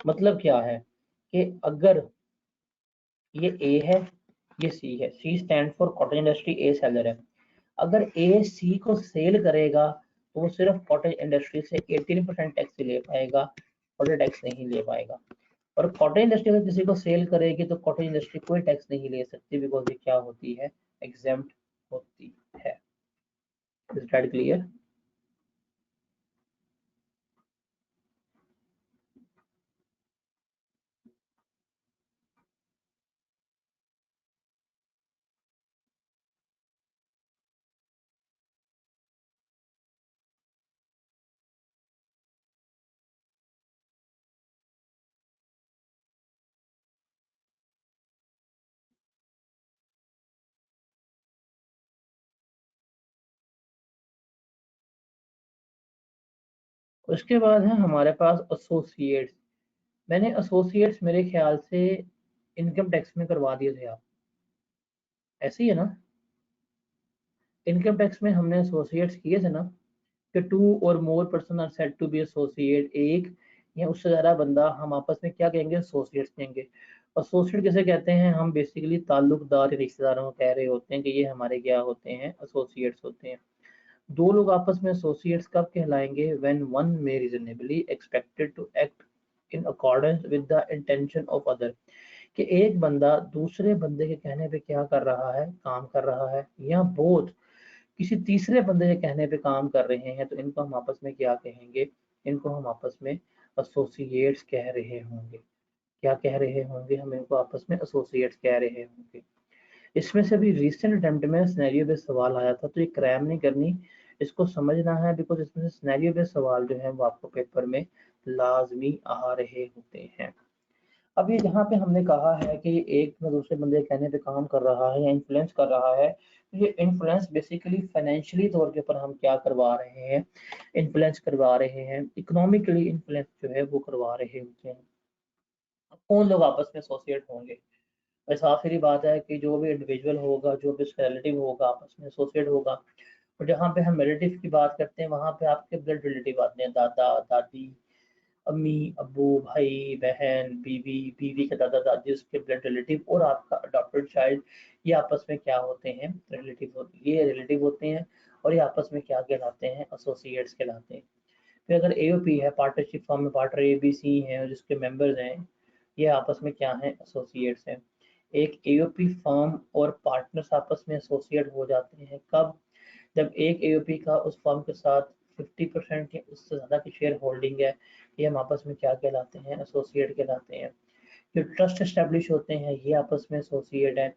मतलब क्या है कि अगर ये ए है, ये सी है, C stand for cotton industry, A seller है। अगर ए सी को सेल करेगा तो वो सिर्फ कॉटेज इंडस्ट्री से 18% टैक्स ले पाएगा, कॉटेज टैक्स नहीं ले पाएगा। और कॉटेज इंडस्ट्री अगर किसी को सेल करेगी तो कॉटेज इंडस्ट्री कोई टैक्स नहीं ले सकती, बिकॉज ये क्या होती है? एग्जेम्प्ट होती है। Is that clear? उसके बाद है हमारे पास एसोसिएट्स। मैंने एसोसिएट्स मेरे ख्याल से इनकम टैक्स में करवा दिए थे आप, ऐसे ही है ना? इनकम टैक्स में हमने एसोसिएट्स किए थे ना, कि टू और more person are said to be associate, एक या उससे ज्यादा बंदा हम आपस में क्या कहेंगे? एसोसिएट्स कहेंगे। एसोसिएट किसे कहते हैं? हम बेसिकली ताल्लुकदार या रिश्तेदारों को कह रहे होते हैं कि ये हमारे क्या होते हैं? एसोसिएट्स होते हैं। दो लोग आपस में एसोसिएट्स कब कहलाएंगे? When one may reasonably expected to act in accordance with the intention of other, कि एक बंदा दूसरे बंदे के कहने पे क्या कर रहा है? काम कर रहा है, या बोथ किसी तीसरे बंदे के कहने पे काम कर रहे हैं, तो इनको हम आपस में क्या कहेंगे? इनको हम आपस में एसोसिएट्स कह रहे होंगे। क्या कह रहे होंगे? हम इनको आपस में एसोसिएट्स कह रहे होंगे। इसमें से भी रिसेंट अटेम्प्ट में सिनेरियो बेस्ड सवाल आया था, तो ये क्रैम नहीं करनी, इसको समझना है, बिकॉज इसमें से सिनेरियो बेस्ड सवाल जो है वो आपको पेपर में लाजमी आ रहे होते हैं। अब ये जहाँ पे हमने कहा है कि एक ना दूसरे बंदे के कहने पे काम कर रहा है या इन्फ्लुएंस कर रहा है, तो ये इन्फ्लुएंस बेसिकली फाइनेंशियली तौर के ऊपर हम क्या करवा रहे हैं? इन्फ्लुएंस करवा रहे हैं, इकोनॉमिकली इन्फ्लुएंस जो है वो करवा रहे होते हैं। अब कौन लोग आपस में एसोसिएट होंगे? वैसे साफ सीधी बात है कि जो भी इंडिविजुअल होगा, जो भी उसका रिलेटिव होगा, आपस में एसोसिएट होगा। और जहाँ पे हम रिलेटिव की बात करते हैं, वहाँ पे आपके ब्लड रिलेटिव आते हैं, दादा दादी, अम्मी अब्बू, भाई बहन, बीवी, बीवी के दादा दादी, उसके ब्लड रिलेटिव, और आपका अडॉप्टेड चाइल्ड। ये आपस में क्या होते हैं? रिलेटिव होते, ये रिलेटिव होते हैं। और ये आपस में क्या कहलाते हैं? एसोसिएट्स कहलाते हैं। फिर अगर एओपी है, पार्टनरशिप फॉर्म में पार्टनर ए बी सी हैं और जिसके मेंबर्स हैं, ये आपस में क्या हैं? एसोसिएट्स हैं। एक एओपी फर्म और पार्टनर्स आपस में एसोसिएट हो जाते हैं कब? जब एक एओपी का उस फर्म के साथ 50% या उससे ज़्यादा की शेयर होल्डिंग है, ये हम आपस में क्या कहलाते हैं? एसोसिएट कहलाते हैं। जो ट्रस्ट एस्टेब्लिश होते हैं, ये आपस में एसोसिएट हैं।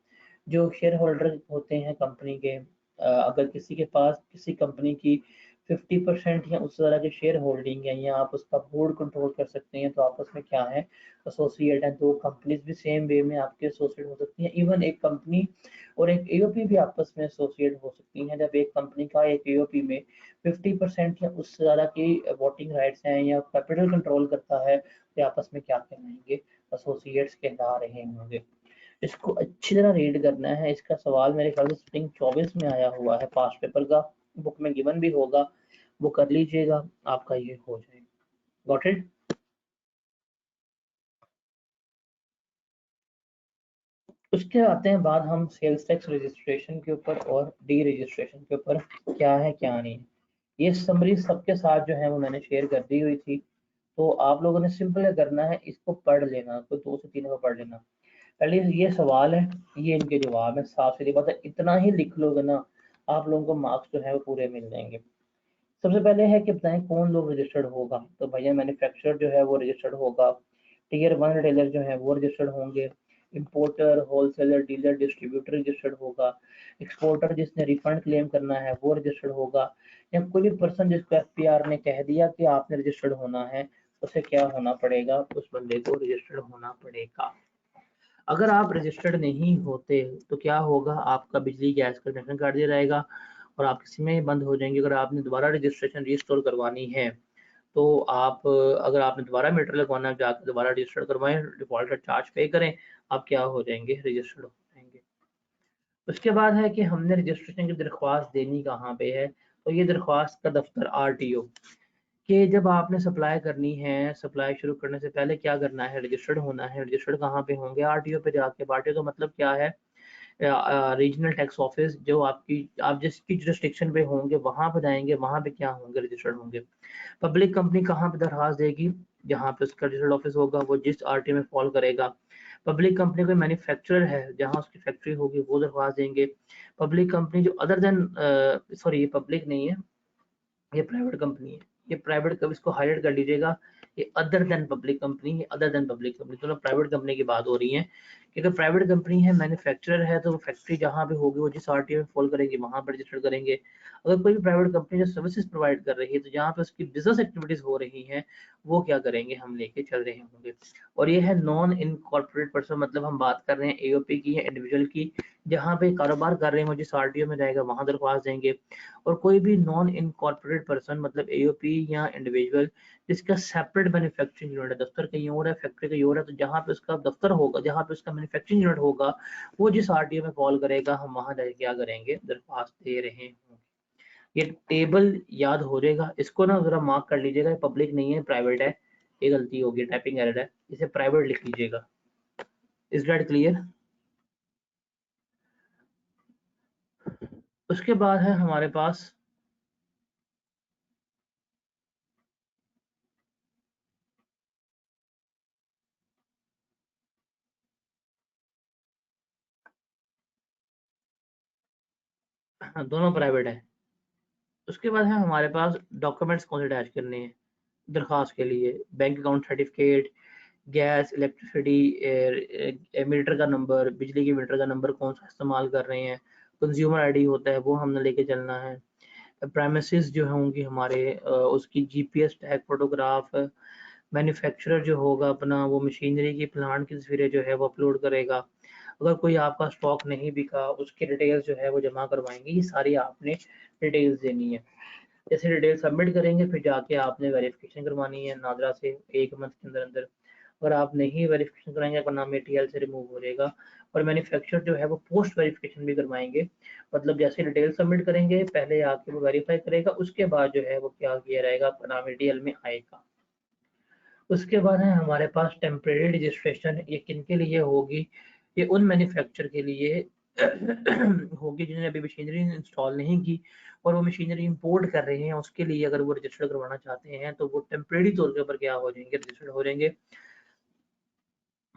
जो शेयर होल्डर होते हैं कंपनी के, अगर किसी के पास किसी कंपनी की 50% या उससे ज़्यादा की शेयर होल्डिंग है, या आप उसका बोर्ड कंट्रोल कर सकते हैं, तो आपस में क्या है? एसोसिएट हैं। दो कंपनीज भी सेम वे में आपके एसोसिएट हो सकती हैं। इवन एक कंपनी और एक एओपी भी आपस में एसोसिएट हो सकती हैं। जब एक कंपनी का एक एओपी में 50% या उससे ज़्यादा की वोटिंग राइट्स हैं या कैपिटल कंट्रोल करता है, तो आपस में क्या कहलाएंगे? एसोसिएट्स कहला रहे होंगे। इसको अच्छी तरह रीड करना है। इसका सवाल मेरे ख्याल से स्प्रिंग 24 में आया हुआ है, पास्ट पेपर का, बुक में गिवन भी होगा, वो कर लीजिएगा, आपका ये हो जाएगा। Got it? उसके आते हैं बाद हम सेल्स टैक्स रजिस्ट्रेशन के ऊपर और डी रजिस्ट्रेशन के ऊपर, क्या है क्या नहीं है। ये समरी सबके साथ जो है वो मैंने शेयर कर दी हुई थी, तो आप लोगों ने सिंपल करना है, इसको पढ़ लेना, तो 2 से 3 को पढ़ लेना। पहले ये सवाल है, ये इनके जवाब है, साफ सीधी बात है, इतना ही लिख लोगे ना, आप लोगों को मार्क्स जो है वो पूरे मिल जाएंगे। सबसे पहले है कि बताएं कौन लोग रजिस्टर्ड होगा, तो भैया मैन्युफैक्चरर जो है वो रजिस्टर्ड होगा। टीयर 1 रिटेलर जो है वो रजिस्टर्ड होंगे, importer, wholesaler, dealer, distributor registered होगा, एक्सपोर्टर जिसने रिफंड क्लेम करना है वो रजिस्टर्ड होगा, या कोई भी पर्सन जिसको एफपीआर ने कह दिया कि आपने रजिस्टर्ड होना है, उसे क्या होना पड़ेगा, उस बंदे को रजिस्टर्ड होना पड़ेगा। अगर आप रजिस्टर्ड नहीं होते तो क्या होगा, आपका बिजली गैस का कनेक्शन काट दिया जाएगा और आपकी सिमें बंद हो जाएंगी। अगर आपने दोबारा रजिस्ट्रेशन रीस्टोर करवानी है तो आप, अगर आपने दोबारा मीटर लगवाना है, जाकर दोबारा रजिस्टर करवाएं, डिफॉल्टर चार्ज पे करें, आप क्या हो जाएंगे, रजिस्टर्ड हो जाएंगे। उसके बाद है कि हमने रजिस्ट्रेशन की दरख्वास्त देनी कहाँ पे है, तो ये दरख्वास्त का दफ्तर आरटीओ, कि जब आपने सप्लाई करनी है, सप्लाई शुरू करने से पहले क्या करना है, रजिस्टर्ड होना है। रजिस्टर्ड कहाँ पे होंगे, आरटीओ पे जाके। आरटीओ का मतलब क्या है, रीजनल टैक्स ऑफिस, जो आपकी, आप जिसकी जुरिस्डिक्शन पे होंगे वहां पे जाएंगे, वहां पे क्या होंगे, रजिस्टर्ड होंगे। पब्लिक कंपनी कहाँ पे दरखास्त देगी, जहाँ पे उसका रजिस्टर्ड ऑफिस होगा, वो जिस आरटीओ में फॉल करेगा। पब्लिक कंपनी कोई मैन्युफैक्चरर है, जहाँ उसकी फैक्ट्री होगी, वो दरखास्त देंगे। पब्लिक कंपनी जो अदर देन, सॉरी ये पब्लिक नहीं है, ये प्राइवेट कंपनी है, ये प्राइवेट, कब इसको हाईलाइट कर लीजिएगा, ये अदर देन पब्लिक कंपनी है, अदर देन पब्लिक कंपनी, तो प्राइवेट कंपनी की बात हो रही है। कि अगर प्राइवेट कंपनी है, मैन्युफैक्चरर है, तो वो फैक्ट्री जहाँ पे होगी, वो जिस आरटीओ में फॉल करेंगे वहां पर रजिस्टर करेंगे। अगर कोई भी प्राइवेट कंपनी जो सर्विसेज प्रोवाइड कर रही है, तो जहाँ पे उसकी बिजनेस एक्टिविटीज हो रही हैं, वो क्या करेंगे, हम लेके चल रहे होंगे। और ये है नॉन इनकॉर्पोरेट पर्सन, मतलब हम बात कर रहे हैं एओपी की या इंडिविजुअल की, जहाँ पे कारोबार कर रहे हैं, वो जिस आरटीओ में जाएगा वहां दरख्वास्त देंगे। और कोई भी नॉन इनकॉर्पोरेट पर्सन, मतलब एओपी या इंडिविजुअल जिसका सेपरेट मैन्युफैक्चरिंग यूनिट है, दफ्तर कहीं और है, फैक्ट्री कहीं और है, तो जहाँ पे उसका दफ्तर होगा, जहाँ पे उसका मैन्युफैक्चरिंग यूनिट होगा, वो जिस आरटीओ में कॉल करेगा, हम वहां जाके क्या करेंगे, दरख्वास्त दे रहे होंगे। ये टेबल याद हो जाएगा, इसको ना जरा मार्क कर लीजिएगा, ये पब्लिक नहीं है, प्राइवेट है, ये गलती होगी, टाइपिंग एरर है, इसे प्राइवेट लिख लीजिएगा। Is that clear. उसके बाद है हमारे पास, हाँ, दोनों प्राइवेट है। उसके बाद है हमारे पास डॉक्यूमेंट्स कौन से अटैच करने हैं दरखास्त के लिए, bank account certificate, gas, electricity metre का नंबर, बिजली के मीटर का नंबर कौन सा इस्तेमाल कर रहे हैं, कंज्यूमर आईडी होता है वो हमने लेके चलना है। प्रेमिसेस जो होंगी हमारे, उसकी जीपीएस टैग फोटोग्राफ, मैन्युफैक्चरर जो होगा अपना, वो मशीनरी की प्लांट की तस्वीरें जो है वो अपलोड करेगा। अगर कोई आपका स्टॉक नहीं बिका, उसकी डिटेल्स जो है वो जमा करवाएंगे। ये सारी आपने डिटेल्स देनी है। जैसे डिटेल सबमिट करेंगे, फिर जाके आपने वेरिफिकेशन करवानी है नादरा से 1 मंथ के अंदर अंदर। अगर आप नहीं वेरिफिकेशन कराएंगे, आपका नाम एटीएल से रिमूव हो जाएगा। और मैन्युफैक्चरर जो है वो पोस्ट वेरिफिकेशन भी करवाएंगे, मतलब जैसे डिटेल सबमिट करेंगे, पहले आके वो वेरीफाई करेगा, उसके बाद जो है वो क्या किया रहेगा, आपका नाम एटीएल में आएगा। उसके बाद है हमारे पास टेम्परेरी रजिस्ट्रेशन, ये किन के लिए होगी, ये उन मैन्युफैक्चर के लिए होगी जिन्होंने अभी मशीनरी इंस्टॉल नहीं की और वो मशीनरी इंपोर्ट कर रहे हैं, उसके लिए अगर वो रजिस्टर करवाना चाहते हैं तो वो टेम्परेरी तौर के ऊपर क्या हो जाएंगे, रजिस्टर्ड हो जाएंगे।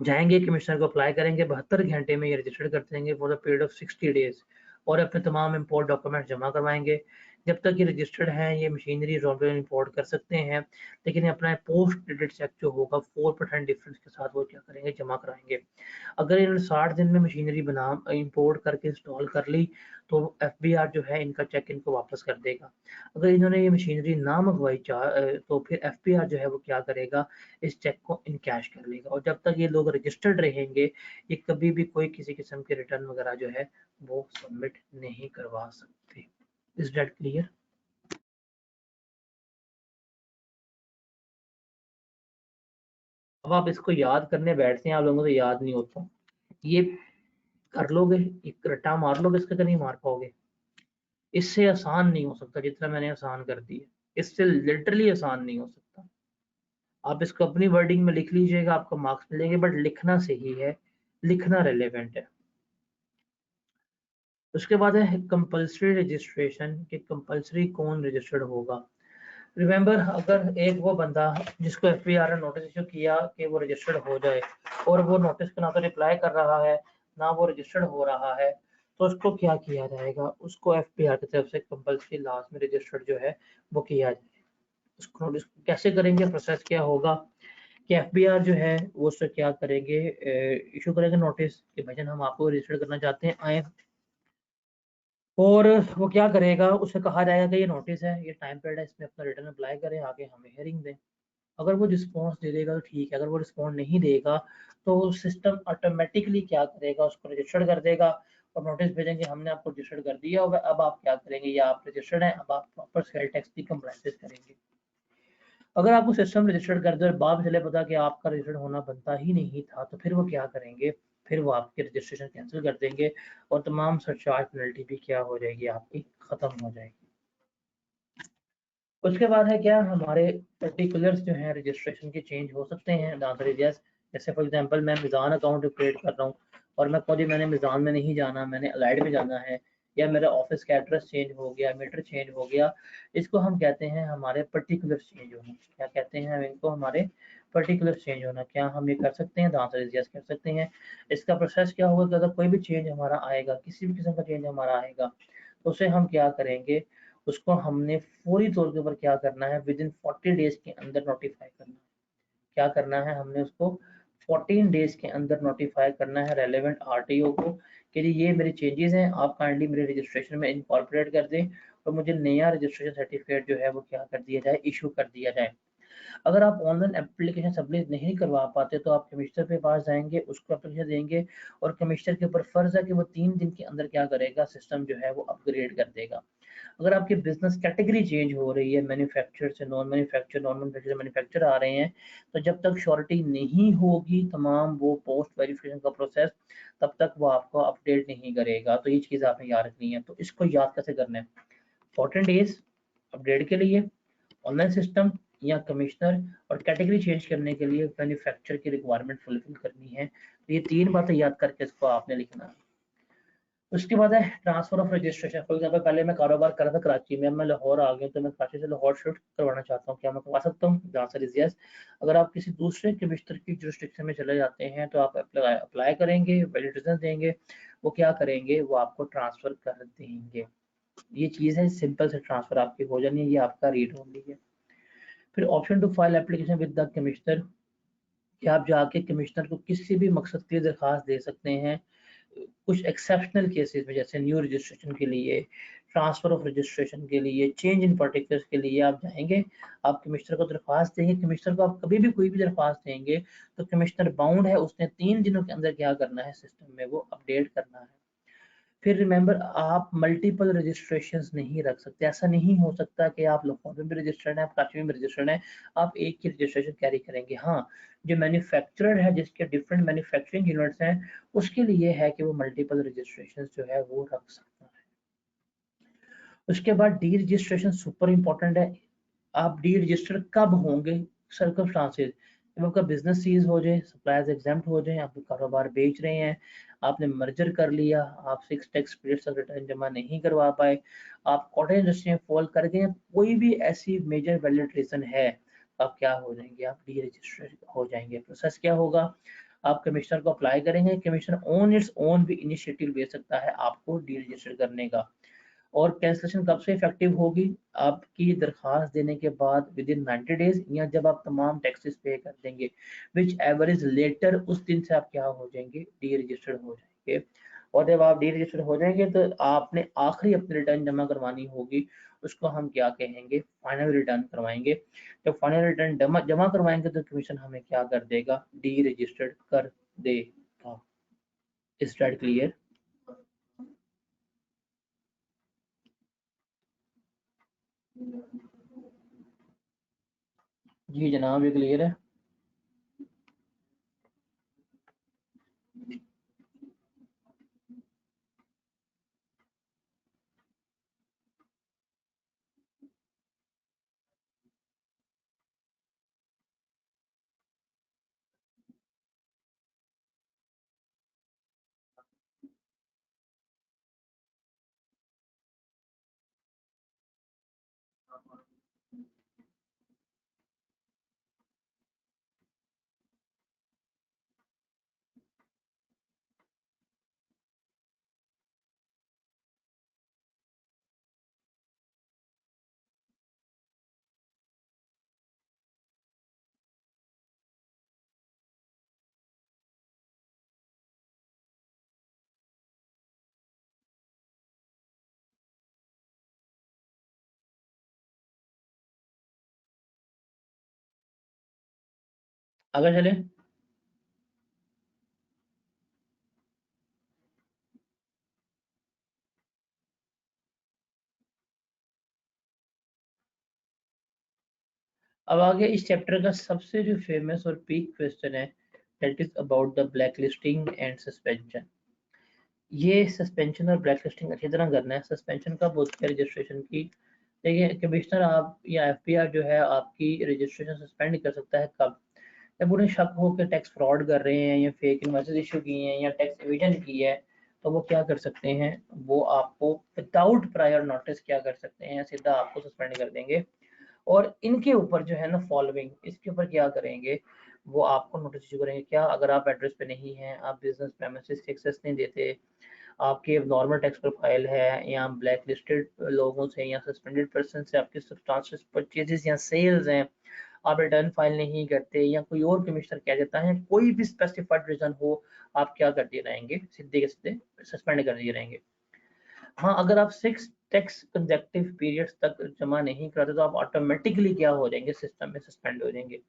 जाएंगे कमिश्नर को अप्लाई करेंगे, 72 घंटे में ये रजिस्टर्ड कर देंगे for the period of 60 days, और अपने तमाम इम्पोर्ट डॉक्यूमेंट जमा करवाएंगे। जब तक ये रजिस्टर्ड हैं, ये मशीनरी इम्पोर्ट कर सकते हैं, लेकिन अपना पोस्ट क्रेडिट चेक जो होगा 4% डिफरेंस के साथ वो क्या करेंगे, जमा कराएंगे। अगर इन्होंने 60 दिन में मशीनरी बना इंपोर्ट करके इंस्टॉल कर ली, तो एफबीआर जो है इनका चेक इनको वापस कर देगा। अगर इन्होंने ये मशीनरी ना मंगवाई तो फिर एफबीआर जो है वो क्या करेगा, इस चेक को इनकैश कर लेगा। और जब तक ये लोग रजिस्टर्ड रहेंगे, ये कभी भी कोई किसी किस्म के रिटर्न वगैरह जो है वो सबमिट नहीं करवा सकते। Is that clear. अब आप इसको याद करने बैठते हैं, आप लोगों को तो याद नहीं होता। ये कर लोगे, एक रट्टा मार लोगे, इसका तो नहीं मार पाओगे। इससे आसान नहीं हो सकता जितना मैंने आसान कर दिया, इससे लिटरली आसान नहीं हो सकता। आप इसको अपनी वर्डिंग में लिख लीजिएगा, आपको मार्क्स मिलेंगे, बट लिखना सही है, लिखना रेलेवेंट है। उसके बाद है कंपल्सरी रजिस्ट्रेशन, कि कंपल्सरी कौन रजिस्टर्ड होगा। रिमेंबर, अगर एक वो बंदा जिसको एफबीआर ने नोटिस इशू किया कि वो रजिस्टर्ड हो जाए, और वो नोटिस का ना तो रिप्लाई कर रहा है, ना वो रजिस्टर्ड हो रहा है, तो उसको क्या किया जाएगा, उसको एफबीआर की तरफ से कंपल्सरी लास्ट में रजिस्टर्ड जो है वो किया जाए। उसको नोटिस कैसे करेंगे, प्रोसेस क्या होगा, कि एफबीआर जो है वो उससे क्या करेंगे, इशू करेंगे नोटिस कि भाईजान हम आपको रजिस्टर करना चाहते हैं, आए। और वो क्या करेगा, उसे कहा जाएगा कि ये नोटिस है, ये टाइम पीरियड है, इसमें अपना रिटर्न अप्लाई करें, आगे हमें हियरिंग दें। अगर वो रिस्पॉन्स दे देगा तो ठीक है, अगर वो रिस्पॉन्स नहीं देगा तो सिस्टम ऑटोमेटिकली क्या करेगा, उसको रजिस्टर्ड कर देगा और नोटिस भेजेंगे हमने आपको रजिस्टर्ड कर दिया होगा, अब आप क्या करेंगे, या आप रजिस्टर्ड हैं, अब आप प्रॉपर सेल टैक्स की कंप्लाइंसेस करेंगे। अगर आपको सिस्टम रजिस्टर्ड कर दे और बाद में चले पता कि आपका रजिस्टर्ड होना बनता ही नहीं था, तो फिर वो क्या करेंगे, फिर वो आपकी रजिस्ट्रेशन कैंसिल कर देंगे और तमाम सरचार्ज पेनल्टी भी क्या हो जाएगी, आपकी ख़त्म हो जाएगी। उसके बाद है क्या, हमारे पर्टिकुलर्स जो हैं रजिस्ट्रेशन के चेंज हो सकते हैं। जैसे फॉर एग्जांपल मैं मिज़ान अकाउंट क्रिएट कर रहा हूँ और मैं खुद ही मैंने मिज़ान में नहीं जाना, मैंने अलाइड में जाना है, या मेरा ऑफिस का एड्रेस चेंज हो गया, मीटर चेंज हो गया, इसको हम कहते हैं हमारे पर्टिकुलर्स चेंज होना। क्या कहते हैं हम इनको, हमारे पर्टिकुलर्स चेंज होना। क्या हम ये कर सकते हैं, यस कर सकते हैं। इसका प्रोसेस क्या होगा कि अगर कोई भी चेंज हमारा आएगा, किसी भी किस्म का चेंज हमारा आएगा, तो उसे हम क्या करेंगे, उसको हमने फौरी तौर के ऊपर क्या करना है, विद इन 40 डेज के अंदर नोटिफाई करना है। क्या करना है, हमने उसको 14 डेज के अंदर नोटिफाई करना है रेलेवेंट आरटीओ को कि जी ये मेरी चेंजेस हैं, आप काइंडली मेरे रजिस्ट्रेशन में इनकॉर्पोरेट कर दें और मुझे नया रजिस्ट्रेशन सर्टिफिकेट जो है वो क्या कर दिया जाए, इशू कर दिया जाए। अगर आप ऑनलाइन एप्लीकेशन सबमिट नहीं करवा पाते तो आप कमिश्नर के पास जाएंगे, उसको एप्लीकेशन देंगे और कमिश्नर के ऊपर फर्ज है कि वो 3 दिन के अंदर क्या करेगा, सिस्टम जो है वो अपग्रेड कर देगा। अगर आपकी बिजनेस कैटेगरी चेंज हो रही है, मैन्युफैक्चर से नॉन मैन्युफैक्चर, नॉन मैन्युफैक्चर से मैन्युफैक्चर आ रहे हैं, तो जब तक श्योरिटी नहीं होगी तमाम वो पोस्ट वेरिफिकेशन का प्रोसेस, तब तक वो आपको अपडेट नहीं करेगा। तो ये चीज़ आपने याद रखनी है। तो इसको याद कैसे करना है, 14 डेज अपडेट के लिए ऑनलाइन सिस्टम या कमिश्नर, और कैटेगरी चेंज करने के लिए मैन्युफैक्चर की रिक्वायरमेंट फुलफिल करनी है। तो ये 3 बातें याद करके इसको आपने लिखना है। उसके बाद है transfer of registration. For example पहले मैं कारोबार कर रहा था कराची में, अब मैं लाहौर आ गया, तो मैं कराची से लाहौर शिफ्ट करवाना चाहता हूँ, क्या मैं करवा सकता हूँ, द आंसर इज यस। अगर आप किसी दूसरे कमिश्नर की जुरिस्डिक्शन में चले जाते हैं तो आप अप्लाई अप्लाई करेंगे, वैलिड रीजन देंगे, वो क्या करेंगे, वो आपको ट्रांसफर कर देंगे। ये चीज़ है, सिंपल से ट्रांसफर आपकी हो जानी है, ये आपका रीड ओनली है। फिर option to file application with the commissioner, कि आप जाके कमिश्नर को किसी भी मकसद के लिए दरख्वास्त दे सकते हैं। कुछ एक्सेप्शनल केसेस में, जैसे न्यू रजिस्ट्रेशन के लिए, ट्रांसफर ऑफ रजिस्ट्रेशन के लिए, चेंज इन पर्टिकुलर्स के लिए आप जाएंगे, आप कमिश्नर को दरख्वास्त देंगे। कमिश्नर को आप कभी भी कोई भी दरख्वास्त देंगे तो कमिश्नर बाउंड है, उसने 3 दिनों के अंदर क्या करना है, सिस्टम में वो अपडेट करना है। फिर रिमेंबर, आप मल्टीपल रजिस्ट्रेशंस नहीं रख सकते। ऐसा नहीं हो सकता कि आप लाहौर में भी रजिस्टर्ड हैं, आप कराची में भी रजिस्टर्ड हैं, आप एक ही रजिस्ट्रेशन कैरी करेंगे। हाँ, जो मैन्युफैक्चरर है, जिसके डिफरेंट मैन्युफैक्चरिंग यूनिट्स हैं, उसके लिए है कि वो मल्टीपल रजिस्ट्रेशन जो है वो रख सकता है। उसके बाद डी रजिस्ट्रेशन सुपर इंपॉर्टेंट है। आप डी रजिस्टर कब होंगे, सर्कमस्टांसेस, जब आपका बिजनेस सीज हो जाए, सप्लायर्स एग्जाम्प्ट हो जाए, आप कारोबार बेच रहे हैं, आपने मर्जर कर लिया, आप 6 टैक्स पीरियड तक रिटर्न जमा नहीं करवा पाए, आप कॉटेज इंडस्ट्री में फॉल कर गए, कोई भी ऐसी मेजर वैलिड रीजन है, तो आप क्या हो जाएंगे, आप डी रजिस्टर हो जाएंगे। प्रोसेस क्या होगा, आप कमिश्नर को अप्लाई करेंगे, कमिश्नर ऑन इट्स ओन भी इनिशिएटिव ले सकता है आपको डी रजिस्टर करने का। और कैंसलेशन कब से इफेक्टिव होगी, आपकी दरखास्त देने के बाद विद इन 90 डेज, या जब आप तमाम टैक्सेस पे कर देंगे, विच एवर इज लेटर, उस दिन से आप क्या हो जाएंगे, डी रजिस्टर्ड हो जाएंगे। और जब आप डी रजिस्टर्ड हो जाएंगे तो आपने आखिरी अपनी रिटर्न जमा करवानी होगी, उसको हम क्या कहेंगे, फाइनल रिटर्न करवाएंगे। जब फाइनल रिटर्न जमा करवाएंगे तो कमीशन हमें क्या कर देगा, डी रजिस्टर्ड कर देगा। Is that clear? जी जनाब, ये क्लियर है। आगे चले। अब आगे इस चैप्टर का सबसे जो फेमस और पीक क्वेश्चन है, that is about the black listing and suspension. ये सस्पेंशन और ब्लैक लिस्टिंग अच्छी तरह करना है। सस्पेंशन कब होती है? रजिस्ट्रेशन की। देखिए कमिश्नर आप या एफपीआर जो है आपकी रजिस्ट्रेशन सस्पेंड कर सकता है कब? जब उन्हें शक हो कि टैक्स फ्रॉड कर रहे हैं या फेक इनवॉइसेस इशू किए हैं या टैक्स एविजन की है, तो वो क्या कर सकते हैं, वो आपको विदाउट प्रायर नोटिस क्या कर सकते हैं, सीधा आपको सस्पेंड कर देंगे। और इनके ऊपर जो है ना फॉलोइंग, इसके ऊपर क्या करेंगे, वो आपको नोटिस इशू करेंगे। क्या? अगर आप एड्रेस पे नहीं हैं, आप बिजनेस प्रेमिसेस की एक्सेस नहीं देते, आपके नॉर्मल टैक्स प्रोफाइल है, या ब्लैक लिस्टेड लोगों से या सस्पेंडेड पर्सन से आपकी सब्सटेंशियल परचेजेस या सेल्स हैं, आप रिटर्न फाइल नहीं करते, या कोई और कमिश्नर कह देता है, कोई भी स्पेसिफाइड रीजन हो, आप क्या कर दिए रहेंगे, सीधे के सीधे सस्पेंड कर दिए रहेंगे। हाँ, अगर आप 6 टैक्स कंसेक्टिव पीरियड्स तक जमा नहीं कराते तो आप ऑटोमेटिकली क्या हो जाएंगे, सिस्टम में सस्पेंड हो जाएंगे।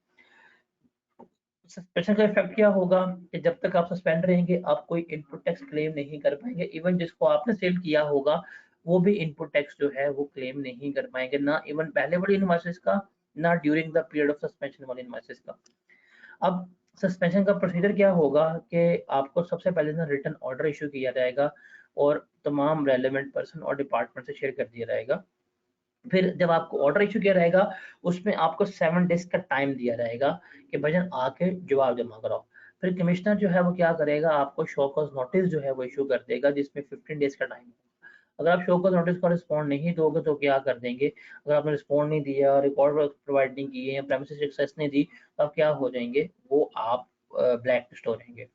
सस्पेंशन का इफेक्ट क्या होगा कि जब तक आप सस्पेंड रहेंगे आप कोई इनपुट टैक्स क्लेम नहीं कर पाएंगे। इवन जिसको आपने सेल किया होगा वो भी इनपुट टैक्स जो है वो क्लेम नहीं कर पाएंगे, ना इवन पहले वाली इनवॉइसेस का, ना during the period of suspension वाली इनवॉइसेस का। अब सस्पेंशन का प्रोसीजर क्या होगा कि आपको सबसे पहले ना रिटर्न ऑर्डर इशू किया जाएगा और तमाम रेलेवेंट पर्सन और डिपार्टमेंट से शेयर कर दिया जाएगा। फिर जब आपको ऑर्डर इशू किया रहेगा उसमें आपको 7 डेज का टाइम दिया रहेगा कि भजन आके जवाब जमा कराओ। फिर कमिश्नर जो है वो क्या करेगा, आपको शो कॉज नोटिस जो है वो इशू कर देगा जिसमें 15 डेज का टाइम है। अगर आप शो कॉज नोटिस का रिस्पॉन्ड नहीं दोगे तो क्या कर देंगे, अगर आपने रिस्पॉन्ड नहीं दिया, रिकॉर्ड प्रोवाइड नहीं किए या प्रेमिसेस एक्सेस नहीं दी, तो आप क्या हो जाएंगे, वो आप ब्लैक लिस्ट हो जाएंगे।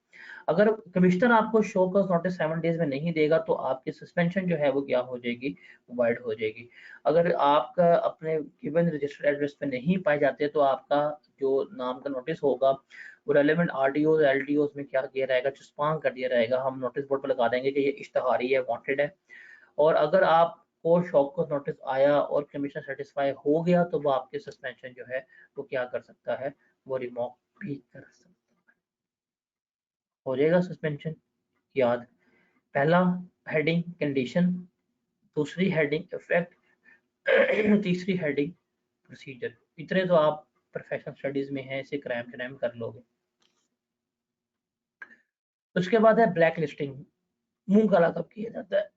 अगर कमिश्नर आपको शो कॉज नोटिस 7 डेज में नहीं देगा तो आपकी सस्पेंशन जो है वो क्या हो जाएगी, वाइड हो जाएगी। अगर आपका अपने गिवन रजिस्टर्ड एड्रेस पे नहीं पाए जाते तो आपका जो नाम का नोटिस होगा वो रेलेवेंट आरटीओ एलटीओ में क्या किया रहेगा, चुस्पान कर दिया रहेगा। हम नोटिस बोर्ड पर लगा देंगे कि ये इश्तहारी है, वांटेड है। और अगर आपको शॉक कॉज नोटिस आया और कमिश्नर सेटिस्फाई हो गया तो वो आपके सस्पेंशन जो है वो क्या कर सकता है, वो रिमूव भी कर सकता है। हो जाएगा सस्पेंशन याद। पहला हेडिंग कंडीशन, दूसरी हेडिंग इफेक्ट, तीसरी हेडिंग प्रोसीजर। इतने तो आप प्रोफेशनल स्टडीज में हैं, इसे क्रैम क्रैम कर लोगे। उसके बाद है ब्लैक लिस्टिंग। मुंह काला कब किया जाता है?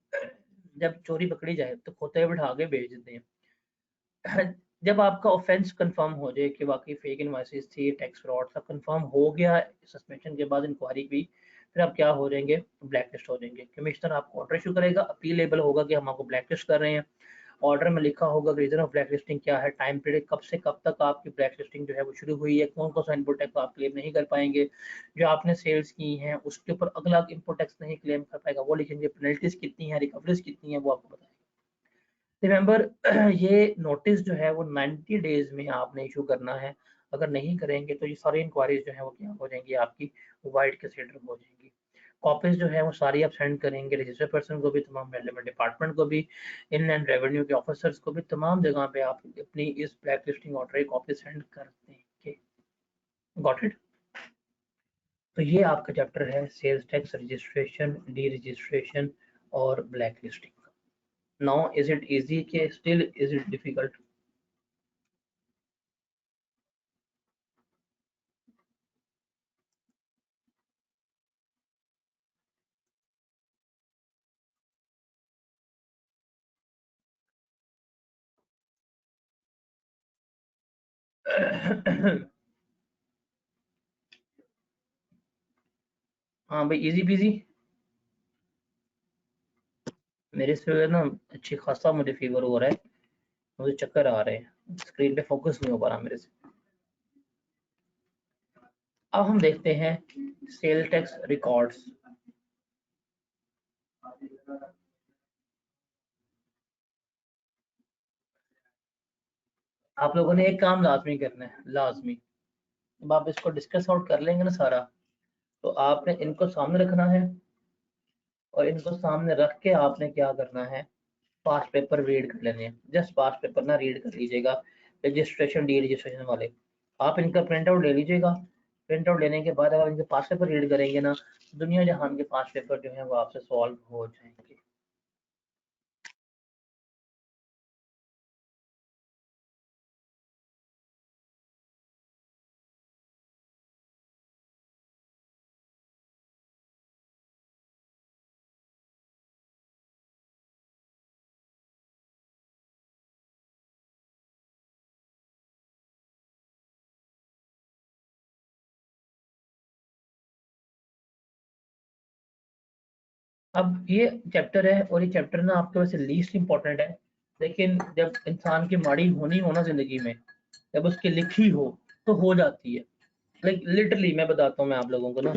जब चोरी पकड़ी जाए तो खोते बिठा के भेज देते हैं। जब आपका ऑफेंस कंफर्म हो जाए कि वाकई फेक इनवॉइसेस थी, टैक्स फ्रॉड सब कंफर्म हो गया, सस्पेंशन के बाद इंक्वायरी भी, फिर आप क्या हो जाएंगे, ब्लैक लिस्ट हो जाएंगे। कमिश्नर आपको ऑर्डर इशू करेगा, अपीलेबल होगा कि हम आपको ब्लैक लिस्ट कर रहे हैं। ऑर्डर में लिखा होगा रीजन ऑफ ब्लैक लिस्टिंग क्या है, टाइम पीरियड कब से कब तक आपकी ब्लैक लिस्टिंग जो है वो शुरू हुई है, कौन कौन सा इनपुट टैक्स आप क्लेम नहीं कर पाएंगे, जो आपने सेल्स की हैं उसके ऊपर अगला इनपुट टैक्स नहीं क्लेम कर पाएगा वो लिखेंगे, पेनल्टीज कितनी है, रिकवरीज कितनी है वो आपको बताएंगे। रिमेंबर ये नोटिस जो है वो 90 डेज में आपने इशू करना है। अगर नहीं करेंगे तो ये सारी इंक्वायरीज जो है वो क्या हो जाएंगी, आपकी वाइड कंसिडर हो जाएंगी। कॉपीज जो है वो सारी आप सेंड करेंगे रजिस्टर्ड पर्सन को भी, तमाम रेलेवेंट डिपार्टमेंट को भी, इनलैंड रेवेन्यू के ऑफिसर्स को भी, तमाम जगह पे आप अपनी इस ब्लैक लिस्टिंग ऑर्डर की कॉपी सेंड कर देंगे। Got it. तो ये आपका चैप्टर है sales tax registration, D registration और black listing. Now is it easy के स्टिल इज इट डिफिकल्ट? हाँ भाई, इजी पीजी। मेरे से ना अच्छी खासा मुझे फीवर हो रहा है, मुझे चक्कर आ रहे हैं, स्क्रीन पे फोकस नहीं हो पा रहा मेरे से। अब हम देखते हैं सेल टैक्स रिकॉर्ड्स। आप लोगों ने एक काम लाजमी करना है, लाजमी। जब आप इसको डिस्कस आउट कर लेंगे ना सारा, तो आपने इनको सामने रखना है और इनको सामने रख के आपने क्या करना है, पास्ट पेपर रीड कर लेने हैं। जस्ट पास्ट पेपर ना रीड कर लीजिएगा, रजिस्ट्रेशन डी रजिस्ट्रेशन वाले। आप इनका प्रिंट आउट ले लीजिएगा प्रिंट आउट लेने के बाद अगर इनके 5 पेपर रीड करेंगे ना, दुनिया जहान के 5 पेपर जो है वो आपसे सॉल्व हो जाएंगे। अब ये चैप्टर है और ये चैप्टर ना आपके वैसे लीस्ट इंपॉर्टेंट है, लेकिन जब इंसान की माड़ी होनी हो ना जिंदगी में, जब उसकी लिखी हो तो हो जाती है। लाइक लिटरली मैं बताता हूँ मैं आप लोगों को ना,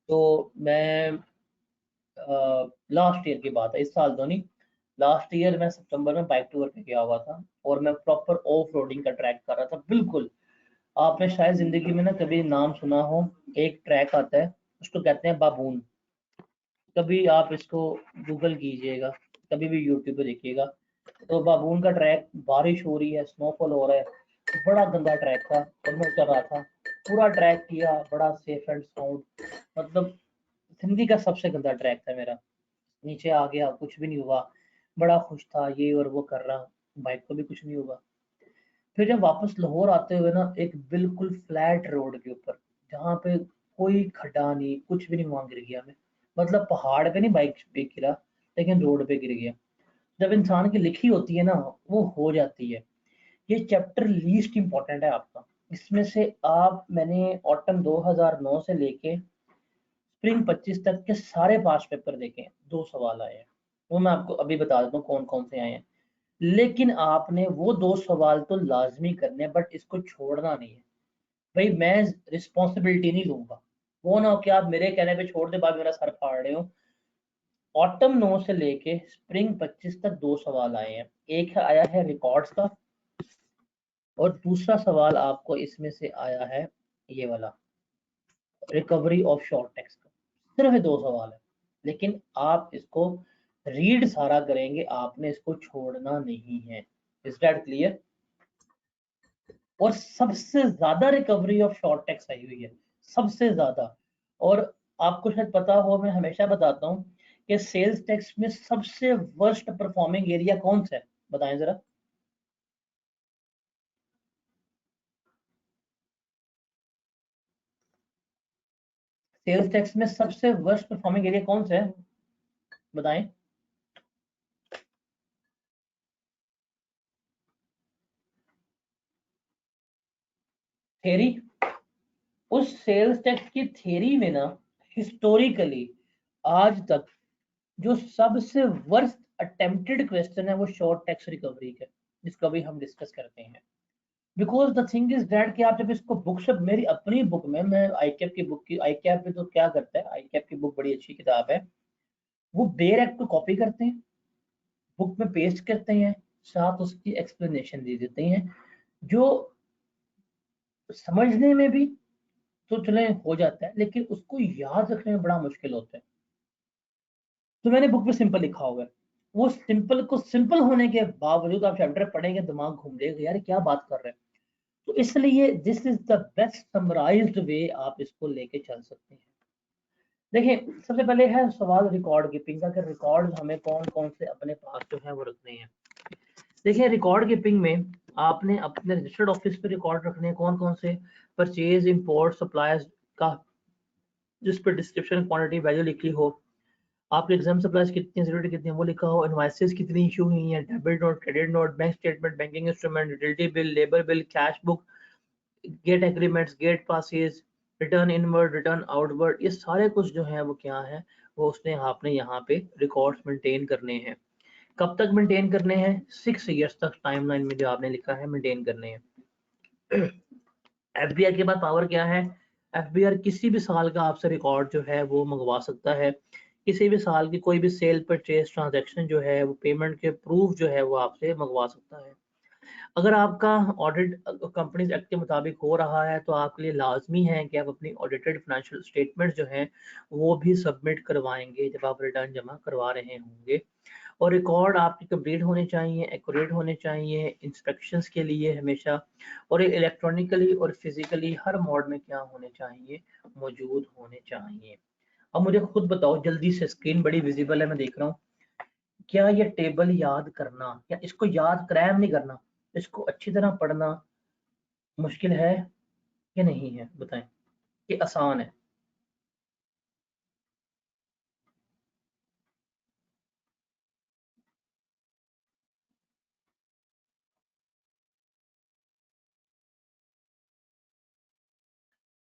तो मैं लास्ट ईयर की बात है, इस साल तो नहीं, लास्ट ईयर मैं सितंबर में बाइक टूर पे गया हुआ था और मैं प्रॉपर ऑफ रोडिंग का ट्रैक कर रहा था बिल्कुल। आपने शायद जिंदगी में ना कभी नाम सुना हो, एक ट्रैक आता है उसको कहते हैं बाबून। कभी आप इसको गूगल कीजिएगा, कभी भी यूट्यूब पे देखिएगा। तो बाबून का ट्रैक, बारिश हो रही है, स्नोफॉल हो रहा है, बड़ा गंदा ट्रैक था और मैं उतर रहा था। पूरा ट्रैक किया, बड़ा सेफ एंड साउंड, मतलब जिंदगी का सबसे गंदा ट्रैक था मेरा। नीचे आ गया, कुछ भी नहीं हुआ, बड़ा खुश था, ये और वो कर रहा, बाइक को भी कुछ नहीं हुआ। फिर जब वापस लाहौर आते हुए ना, एक बिल्कुल फ्लैट रोड के ऊपर, जहाँ पे कोई खड्डा नहीं, कुछ भी नहीं, वहां गिर गया मैं। मतलब पहाड़ पे नहीं बाइक पे गिरा, लेकिन रोड पे गिर गया। जब इंसान की लिखी होती है ना, वो हो जाती है। ये चैप्टर लीस्ट इंपॉर्टेंट है आपका। इसमें से आप, मैंने ऑटम 2009 से लेके स्प्रिंग 25 तक के सारे पास पेपर देखे हैं, 2 सवाल आए हैं। वो मैं आपको अभी बता देता हूँ कौन कौन से आए हैं। लेकिन आपने वो 2 सवाल तो लाजमी करने हैं, बट इसको छोड़ना नहीं है। भाई मैं रिस्पॉन्सिबिलिटी नहीं लूंगा, वो ना हो कि आप मेरे कहने पे छोड़ दे, बाद मेरा सर फाड़ रहे हो। ऑटम 9 से लेके स्प्रिंग 25 तक 2 सवाल आए हैं। एक आया है रिकॉर्ड्स का, और दूसरा सवाल आपको इसमें से आया है ये वाला, रिकवरी ऑफ शॉर्ट टेक्स्ट का। सिर्फ ये 2 सवाल है, लेकिन आप इसको रीड सारा करेंगे, आपने इसको छोड़ना नहीं है। Is that clear? और सबसे ज्यादा recovery of short text I हुई है, सबसे ज्यादा। और आपको शायद पता हो, मैं हमेशा बताता हूँ कि सेल्स टेक्स्ट में सबसे वर्स्ट परफॉर्मिंग एरिया कौन सा है, बताएं जरा। सेल्स टेक्स्ट में सबसे वर्स्ट परफॉर्मिंग एरिया कौन सा है, बताएं। थेरी। उस सेल्स टैक्स की थ्योरी में ना, हिस्टोरिकली आज तक जो सबसे वर्स्ट अटेम्प्टेड क्वेश्चन है वो शॉर्ट टैक्स रिकवरी का, जिसका भी हम डिस्कस करते हैं। Because the thing is that कि आप जब इसको बुक से, मेरी अपनी बुक में, मैं आई कैप की बुक की, आई कैप में तो क्या करता है, आई कैप की बुक बड़ी अच्छी किताब है, वो बेयर एक्ट को कॉपी करते हैं, बुक में पेस्ट करते हैं, साथ उसकी एक्सप्लेनेशन दे देते हैं, जो समझने में भी तो चले हो जाता है, लेकिन उसको याद रखने में बड़ा मुश्किल होता है। तो मैंने बुक में सिंपल लिखा हुआ है, वो सिंपल को सिंपल होने के बावजूद आप चैप्टर पढ़ेंगे, दिमाग घूम जाएगा, यार क्या बात कर रहे हैं। तो इसलिए this is the best summarized way, आप इसको लेके चल सकते हैं। देखिए, सबसे पहले है सवाल रिकॉर्ड कीपिंग का, कि रिकॉर्ड हमें कौन कौन से अपने पास जो है वो रखने हैं। देखिए, रिकॉर्ड कीपिंग में आपने अपने रजिस्टर्ड ऑफिस पे रिकॉर्ड रखने हैं, कौन कौन से, परचेज, इंपोर्ट, सप्लायर्स का, जिस पर डिस्क्रिप्शन, क्वांटिटी, वैल्यू लिखी हो, आपके एग्जाम सप्लाईज कितनी, सिक्योरिटी कितनी है वो लिखा हो, इनवॉइसेस कितनी इशू हुई है, debit note, credit note, bank statement, banking instrument, utility bill, labour bill, cash book, gate agreements, gate passes, return inward, return outward, ये सारे कुछ जो है वो क्या है, वो उसने आपने यहाँ पे रिकॉर्ड्स मेंटेन करने हैं। कब तक मेंटेन करने हैं? 6 इयर्स तक, टाइमलाइन में जो आपने लिखा है मेंटेन करने हैं। एफबीआर के बाद पावर क्या है? एफबीआर किसी भी साल का आपसे रिकॉर्ड जो है वो मंगवा सकता है। किसी भी साल की कोई भी सेल परचेज ट्रांजैक्शन जो है वो, पेमेंट के प्रूफ जो है वो आपसे मंगवा सकता है। अगर आपका ऑडिट कंपनीज एक्ट के मुताबिक हो रहा है तो आपके लिए लाजमी है कि आप अपनी ऑडिटेड फाइनेंशियल स्टेटमेंट जो हैं वो भी सबमिट करवाएंगे जब आप रिटर्न जमा करवा रहे होंगे। और रिकॉर्ड आपके कंप्लीट होने चाहिए, एक्यूरेट होने चाहिए इंस्पेक्शंस के लिए हमेशा, और ये इलेक्ट्रॉनिकली और फिजिकली हर मोड में क्या होने चाहिए, मौजूद होने चाहिए। अब मुझे खुद बताओ जल्दी से, स्क्रीन बड़ी विजिबल है मैं देख रहा हूँ, क्या ये टेबल याद करना या इसको याद क्रैम नहीं करना, इसको अच्छी तरह पढ़ना मुश्किल है कि नहीं है, बताएं कि आसान है?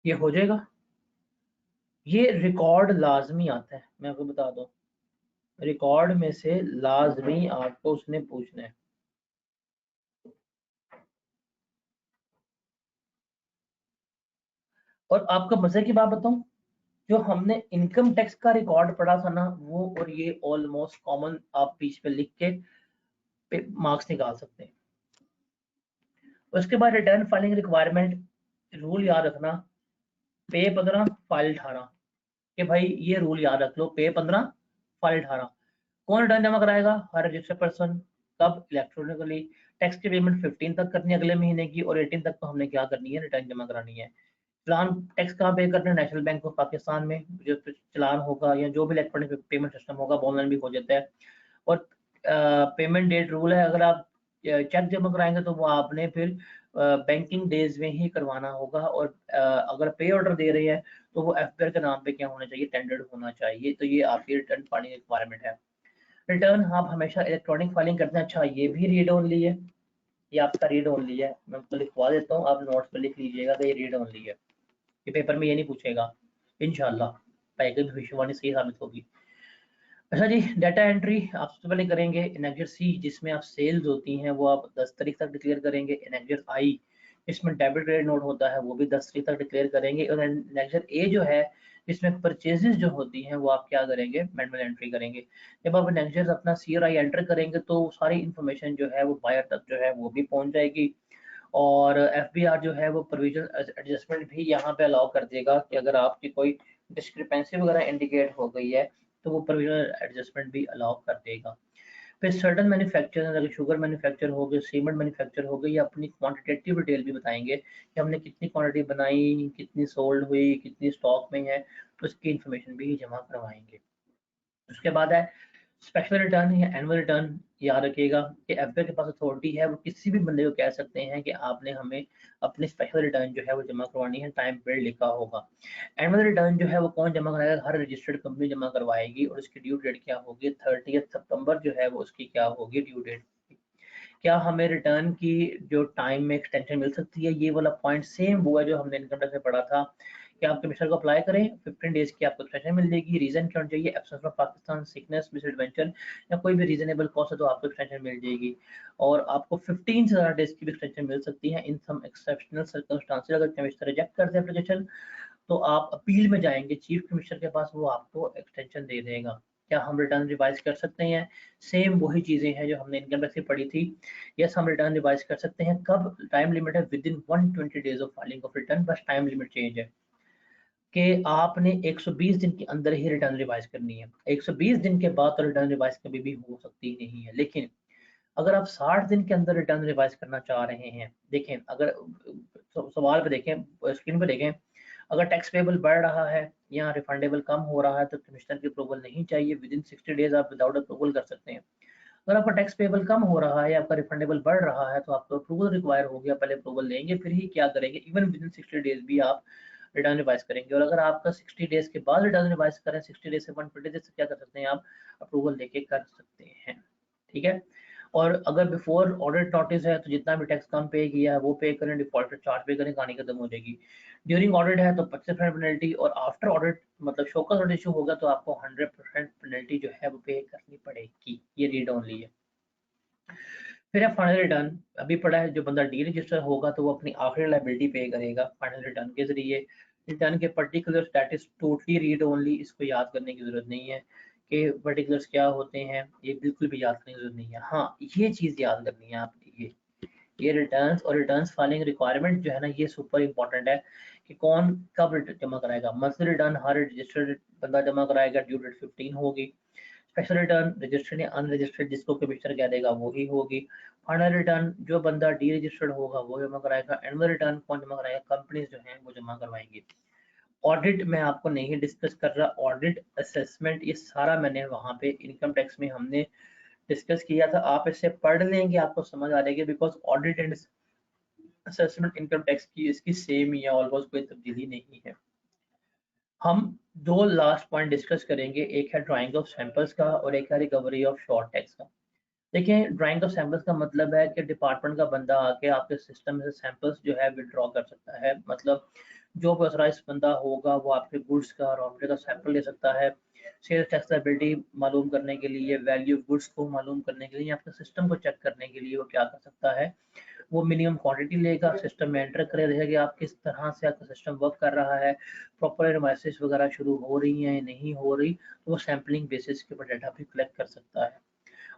ये हो जाएगा। ये रिकॉर्ड लाजमी आता है, मैं आपको बता दूं, रिकॉर्ड में से लाजमी आपको उसने पूछना है। और आपका मजे की बात बताऊं, जो हमने इनकम टैक्स का रिकॉर्ड पढ़ा था ना, वो और ये ऑलमोस्ट कॉमन, आप बीच पे लिख के मार्क्स निकाल सकते हैं। उसके बाद रिटर्न फाइलिंग रिक्वायरमेंट, रूल याद रखना, पे 15 फाइल 18, कि भाई ये रूल याद रख लो, पे 15 फाइल 18। कौन रिटर्न जमा कराएगा? हर रजिस्टर्ड पर्सन। कब? इलेक्ट्रॉनिकली। टैक्स की पेमेंट 15 तक करनी है अगले महीने की, और 18 तक तो हमने क्या करनी है, रिटर्न जमा करानी है। चालान टैक्स कहाँ पे करना है? नेशनल बैंक ऑफ पाकिस्तान में जो चालान होगा या जो भी इलेक्ट्रॉनिक पेमेंट सिस्टम होगा, ऑनलाइन भी हो जाता है। और पेमेंट डेट रूल है, अगर आप चेक जमा कराएंगे तो वो आपने फिर बैंकिंग डेज में ही करवाना होगा। और अगर पे ऑर्डर दे रहे हैं तो वो एफपीआर के नाम पे क्या होना चाहिए, टेंडर्ड होना चाहिए। तो ये आपकी रिटर्न फाइलिंग रिक्वायरमेंट है। रिटर्न आप हमेशा इलेक्ट्रॉनिक फाइलिंग करते हैं। अच्छा, ये भी रीड ओनली है, ये आपका रीड ओनली है, मैं आपको लिखवा देता हूँ, आप नोट्स पे लिख लीजिएगा कि ये रीड ओनली है। ये पेपर में ये नहीं पूछेगा इंशाल्लाह, ताकि भविष्यवाणी सही साबित होगी। अच्छा जी, डाटा एंट्री आप सबसे पहले करेंगे। इनेक्जर सी, जिसमें आप सेल्स होती हैं वो आप 10 तारीख तक डिक्लेयर करेंगे। इनेक्जर आई, इसमें डेबिट क्रेडिट नोट होता है, वो भी 10 तारीख तक डिक्लेयर करेंगे। और इनेक्जर ए जो है, इसमें परचेजेस जो होती हैं वो आप क्या करेंगे, मैनुअल एंट्री करेंगे। जब आप इनेक्जर अपना CRI एंटर करेंगे तो सारी इन्फॉर्मेशन जो है वो बायर तक जो है वो भी पहुंच जाएगी। और FBR जो है वो प्रोविजन एडजस्टमेंट भी यहाँ पे अलाउ कर देगा कि अगर आपकी कोई डिस्क्रिपेंसी वगैरह इंडिकेट हो गई है तो वो प्रोविजनल एडजस्टमेंट भी अलाउ कर देगा। फिर सर्टन मैन्युफैक्चर, अगर शुगर मैन्युफैक्चर हो गए, सीमेंट मैन्युफैक्चर हो गई, या अपनी क्वांटिटेटिव डिटेल भी बताएंगे कि हमने कितनी क्वांटिटी बनाई, कितनी सोल्ड हुई, कितनी स्टॉक में है, तो उसकी इंफॉर्मेशन भी जमा करवाएंगे। उसके बाद है स्पेशल रिटर्न या एनुअल रिटर्न। याद रखिएगा कि एफबीआई के पास अथॉरिटी है, वो किसी भी बंदे को कह सकते हैं कि आपने हमें अपनी स्पेशल रिटर्न जो है वो जमा करवानी है, टाइम पीरियड लिखा होगा। एनुअल रिटर्न जो है वो कौन जमा कराएगा? हर रजिस्टर्ड कंपनी जमा करवाएगी। और उसकी ड्यू डेट क्या होगी? 30 सितंबर जो है वो उसकी क्या होगी, ड्यू डेट। क्या हमें रिटर्न की जो टाइम में एक्सटेंशन मिल सकती है? ये वाला पॉइंट सेम वो है जो हमने इनकम टैक्स में पढ़ा था कि आप कमीशन को अप्लाई करें, 15 डेज की आपको एक्सटेंशन मिल जाएगी। रीजन क्या होना चाहिए? Absence of Pakistan, sickness, miss adventure, या कोई भी रीजनेबल कॉस्ट है तो आपको एक्सटेंशन मिल जाएगी। और आपको 15 से ज़्यादा डेज की भी एक्सटेंशन मिल सकती है इन सम एक्सेप्शनल सर्कमस्टांसेस। अगर कमिश्नर रिजेक्ट करते हैं एप्लीकेशन तो आप अपील में जाएंगे चीफ कमिश्नर के पास, वो आपको एक्सटेंशन दे देगा। क्या हम रिटर्न रिवाइज कर सकते हैं? सेम वही चीजें हैं जो हमने इनकम टैक्स में पढ़ी थी। यस, हम रिटर्न रिवाइज कर सकते हैं। कब? टाइम लिमिट है with in 120 days of filing of return, बस टाइम लिमिट चेंज है कि आपने 120 दिन के अंदर ही रिटर्न रिवाइज करनी है। 120 दिन के बाद तो रिटर्न रिवाइज कभी भी हो सकती नहीं है। लेकिन अगर आप 60 दिन के अंदर रिटर्न रिवाइज करना चाह रहे हैं, देखें, अगर सवाल पे देखें, स्क्रीन पे देखें, अगर टैक्स पेबल बढ़ रहा है या रिफंडेबल कम हो रहा है तो कमिश्नर की अप्रूवल नहीं चाहिए। विद इन 60 डेज आप विदाउट अप्रूवल कर सकते हैं। अगर आपका टैक्स पेबल कम हो रहा है या आपका रिफंडेबल बढ़ रहा है तो आपको अप्रूवल रिक्वायर हो गया, पहले अप्रूवल लेंगे फिर ही क्या करेंगे। इवन विद इन 60 डेज भी आप रिटर्न रिवाइज करेंगे। और अगर आपका 60 डेज के बाद रिटर्न रिवाइज करें, 60 डेज से 120 डेज से क्या कर सकते हैं, आप अप्रूवल लेके कर सकते हैं। ठीक है। और अगर बिफोर ऑडिट नोटिस है तो जितना भी टैक्स कम पे किया है वो पे करें, डिफॉल्ट चार्ज पे करें, कहानी खत्म हो जाएगी। ड्यूरिंग ऑडिट है तो 25% पेनल्टी, और आफ्टर ऑडिट मतलब शोकस ऑडिट इशू होगा तो आपको 100% पेनल्टी जो है वो पे करनी पड़ेगी। ये रीड ओनली है। फिर है फाइनल रिटर्न। अभी पड़ा है, जो बंदा डी रजिस्टर होगा तो वो अपनी आखिरी लाइबिलिटी पे करेगा फाइनल रिटर्न के जरिए। रिटर्न के particular that is totally read only, इसको याद करने की जरूरत नहीं है कि पर्टिकुलर्स क्या होते हैं, ये बिल्कुल भी याद करने की जरूरत नहीं है। हाँ, ये चीज याद करनी है आपकी, ये ये रिटर्न्स और रिटर्न्स फाइलिंग रिक्वायरमेंट जो है ना, ये सुपर इंपॉर्टेंट है कि कौन कब जमा कराएगा। मंथली रिटर्न हर रजिस्टर्ड बंदा जमा कराएगा, ड्यू डेट 15 होगी। स्पेशल रिटर्न रजिस्टर्ड या अनरजिस्टर्ड जिसको कमिश्नर कह देगा वही होगी। फाइनल रिटर्न जो बंदा डी रजिस्टर्ड होगा वो जमा कराएगा। एनुअल रिटर्न कौन जमा कराएगा, कंपनीज जो हैं वो जमा करवाएंगी। ऑडिट मैं आपको नहीं डिस्कस कर रहा, ऑडिट असेसमेंट ये सारा मैंने वहाँ पे इनकम टैक्स में हमने डिस्कस किया था। आप इसे पढ़ लेंगे आपको समझ आ जाएगी, because audit and assessment income tax की इसकी सेम ही है, ऑलमोस्ट कोई तब्दीली नहीं है। हम दो लास्ट पॉइंट डिस्कस करेंगे, एक है ड्राइंग ऑफ सैंपल्स का और एक है रिकवरी ऑफ शॉर्ट टैक्स का। देखिए ड्राइंग ऑफ सैंपल्स का मतलब है कि डिपार्टमेंट का बंदा आके आपके सिस्टम से सैंपल्स जो है विड्रॉ कर सकता है। मतलब जो ऑथराइज्ड बंदा होगा वो आपके गुड्स का रॉ मटेरियल का सैंपल ले सकता है, सेल्स टैक्स लायबिलिटी मालूम करने के लिए, वैल्यू ऑफ गुड्स को मालूम करने के लिए, आपके सिस्टम को चेक करने के लिए वो क्या कर सकता है, वो मिनिमम क्वांटिटी लेगा, सिस्टम में एंटर करे, देखेगा आप किस तरह से आपका सिस्टम वर्क कर रहा है, प्रॉपर इनवॉइसेस वगैरह शुरू हो रही हैं या नहीं हो रही, तो वो सैम्पलिंग बेसिस के ऊपर डाटा भी कलेक्ट कर सकता है।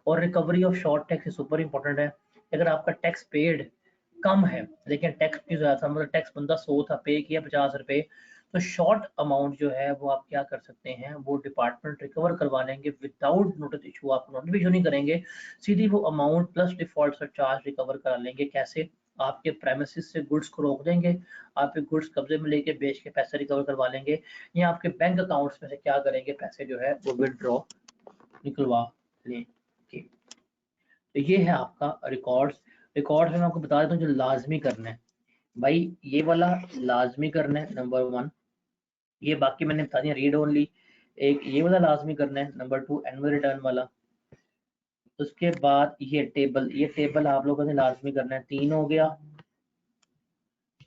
और recovery of short tax super important है। अगर आपका टैक्स पेड कम है लेकिन टैक्स की ज़्यादा था, मतलब टैक्स बंदा 100 था, पे किया 50 रुपए, तो शॉर्ट अमाउंट जो है वो आप क्या कर सकते हैं, वो डिपार्टमेंट रिकवर करवा लेंगे विदाउट नोटिस इशू। आप नोटिस इशू नहीं करेंगे, सीधी वो अमाउंट प्लस डिफॉल्ट और चार्ज रिकवर करा लेंगे। कैसे, आपके प्रेमिसेस से गुड्स को रोक देंगे, आपके गुड्स कब्जे में लेके बेच के पैसे रिकवर करवा लेंगे, या आपके बैंक अकाउंट्स में से क्या करेंगे, पैसे जो है वो विदड्रॉ निकलवा लेंगे। तो ये है आपका रिकॉर्ड्स। रिकॉर्ड्स में मैं आपको बता देता हूँ जो लाजमी करना है भाई, ये वाला लाजमी करना है नंबर 1, ये बाकी मैंने बता दिया रीड ओनली। एक ये वाला लाजमी करना है नंबर 2 एनुअल रिटर्न वाला। उसके बाद ये टेबल आप लोगों ने लाजमी करना है, 3 हो गया।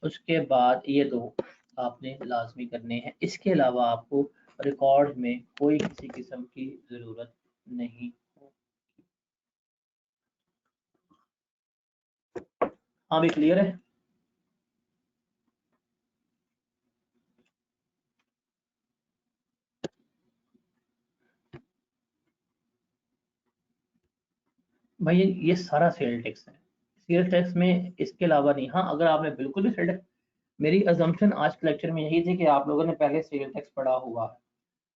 उसके बाद ये 2 आपने लाजमी करने हैं। इसके अलावा आपको रिकॉर्ड में कोई किसी किस्म की जरूरत नहीं। हाँ भी क्लियर है। भाई ये सारा सेल टैक्स है, सेल टैक्स में इसके अलावा नहीं। हाँ अगर आपने बिल्कुल भी सेल, मेरी अजम्पशन आज के लेक्चर में यही थी कि आप लोगों ने पहले सेल टैक्स पढ़ा हुआ है।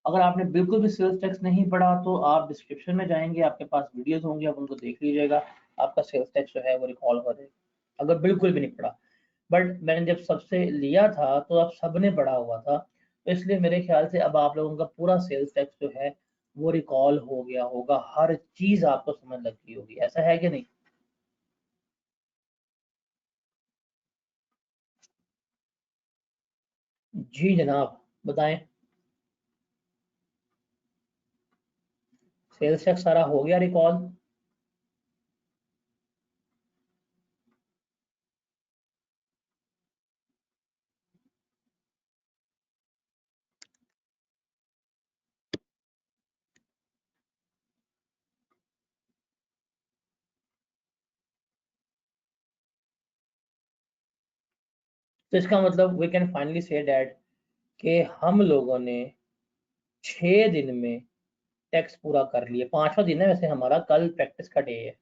अगर आपने बिल्कुल भी सेल्स टैक्स नहीं पढ़ा तो आप डिस्क्रिप्शन में जाएंगे, आपके पास वीडियोस होंगे, आप उनको देख लीजिएगा, आपका सेल्स टैक्स जो है वो रिकॉल हो जाएगा अगर बिल्कुल भी नहीं पढ़ा। बट मैंने जब सबसे लिया था तो आप सबने पढ़ा हुआ था, तो इसलिए मेरे ख्याल से अब आप लोगों का पूरा सेल्स टैक्स जो है वो रिकॉल हो गया होगा, हर चीज आपको समझ लग गई होगी। ऐसा है कि नहीं? जी जनाब, बताएं। सेल्स टैक्स सारा हो गया रिकॉल? तो इसका मतलब we can finally say that कि हम लोगों ने 6 दिन में टैक्स पूरा कर लिए। 5वां दिन है वैसे हमारा, कल प्रैक्टिस का डे है,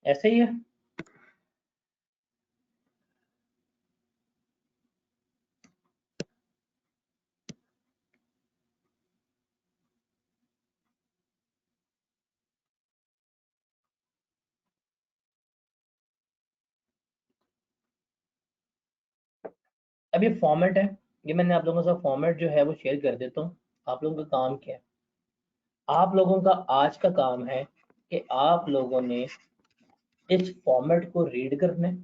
ऐसे ही है। अब ये फॉर्मेट है, ये मैंने आप लोगों से फॉर्मेट जो है वो शेयर कर देता हूँ। आप लोगों का काम क्या है, आप लोगों का आज का काम है कि आप लोगों ने इस फॉर्मेट को रीड करना है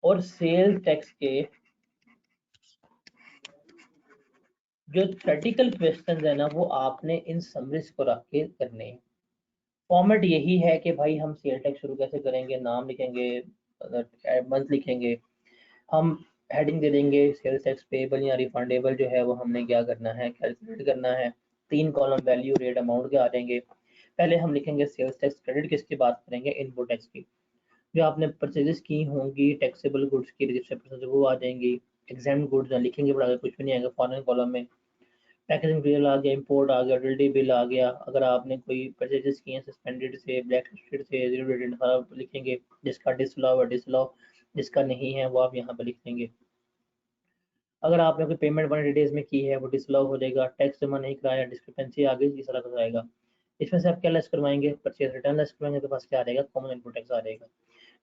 और सेल टैक्स के जो क्रिटिकल क्वेश्चन है ना वो आपने इन समरीज को रख के करने हैं। फॉर्मेट यही है कि भाई हम सेल टैक्स शुरू कैसे करेंगे, नाम लिखेंगे, मंथ लिखेंगे, हम हेडिंग दे देंगे सेल्स टैक्स पेबल या रिफंडेबल जो है वो हमने क्या करना है, कैलकुलेट करना है। 3 कॉलम वैल्यू रेट अमाउंट के आ जाएंगे। पहले हम लिखेंगे सेल्स टैक्स क्रेडिट, किसकी बात करेंगे, इनपुट टैक्स की। जो आपने परचेजेस की होंगी टैक्सेबल गुड्स की रजिस्टर वो आ जाएंगी। एग्जाम गुड्स लिखेंगे, बड़ा कुछ भी नहीं आएगा फॉरन कॉलम में। पैकेजिंग मटेरियल आ गया, इंपोर्ट आ गया, यूटिलिटी बिल आ गया, अगर आपने कोई परचेजेस किए हैं सस्पेंडेड से, ब्लैक लिस्टेड से, जीरो रेटेड सारा लिखेंगे, जिसका डिसअलाउ है डिसअलाउ, जिसका नहीं है वो आप यहाँ पे लिख देंगे। अगर आपने कोई पेमेंट 180 डेज में की है वो डिसअलाउ हो जाएगा, टैक्स जमा नहीं कराया, डिस्क्रिपेंसी आ गई, ये सारा कुछ आएगा। इसमें से आप क्या लेस करवाएंगे, परचेज रिटर्न लेस करवाएंगे, तो पास क्या आ जाएगा, कॉमन इनपुट टैक्स आ जाएगा।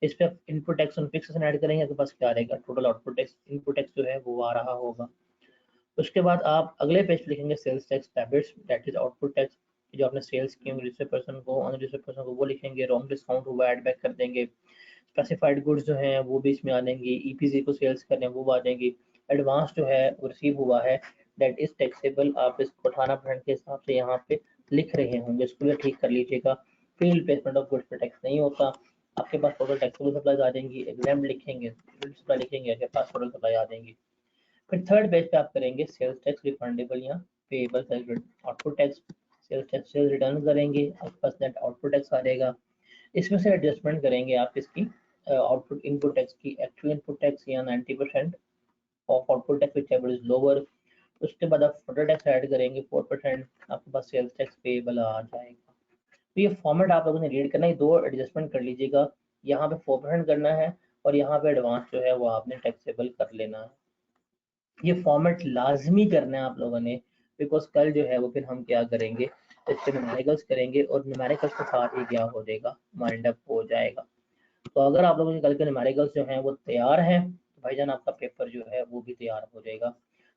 इस पे input tax on fix add करेंगे तो पास क्या आ जाएगा, total output tax, input tax जो है वो आ रहा होगा। उसके बाद आप अगले पेज पे लिखेंगे sales tax debits, that is output tax, जो आपने सेल्स की रजिस्टर्ड पर्सन को, अनरजिस्टर्ड पर्सन को वो लिखेंगे, रॉन्ग डिस्काउंट हुआ ऐड बैक कर देंगे, स्पेसिफाइड गुड्स जो हैं वो भी इसमें आ जाएंगी, ईपीसी को सेल्स करने वो आ जाएंगी, एडवांस जो है वो रिसीव हुआ है दैट इज टैक्सेबल, आप इसको 18% के हिसाब से यहाँ पे लिख रहे होंगे, इसको भी ठीक कर लीजिएगा। फील्ड प्लेसमेंट ऑफ गुड्स पे टैक्स नहीं होता, आपके पास टोटल टैक्सेबल सप्लाई आ जाएंगी, एग्जाम लिखेंगे, सप्लाई लिखेंगे, आपके पास टोटल सप्लाई आ जाएंगी। फिर थर्ड पेज पे आप करेंगे सेल्स टैक्स रिफंडेबल या payable, output tax, sales tax से रिटर्न करेंगे, आपके पास नेट आउटपुट टैक्स आ जाएगा। इसमें से एडजस्टमेंट करेंगे आप इसकी आउटपुट इनपुट टैक्स की, एक्चुअल इनपुट टैक्स या 90% of output tax whichever is lower. उसके बाद आप फर्दर टैक्स ऐड करेंगे 4%, आपके पास सेल्स टैक्स पेएबल आ जाएगा। तो ये फॉर्मेट आप लोगों ने रीड करना है, दो एडजस्टमेंट कर लीजिएगा, यहाँ पे 4% करना है और यहाँ पे एडवांस जो है वो आपने टैक्सेबल कर लेना है। ये फॉर्मेट लाजमी करना है आप लोगों ने, बिकॉज कल जो है वो फिर हम क्या करेंगे, इसके न्यूमेरिकल्स करेंगे और न्यूमेरिकल्स के साथ ही क्या हो जाएगा, माइंड अप हो जाएगा। तो अगर आप लोगों के कल के न्यूमेरिकल्स जो हैं वो तैयार हैं तो भाईजान आपका पेपर जो है वो भी तैयार हो जाएगा।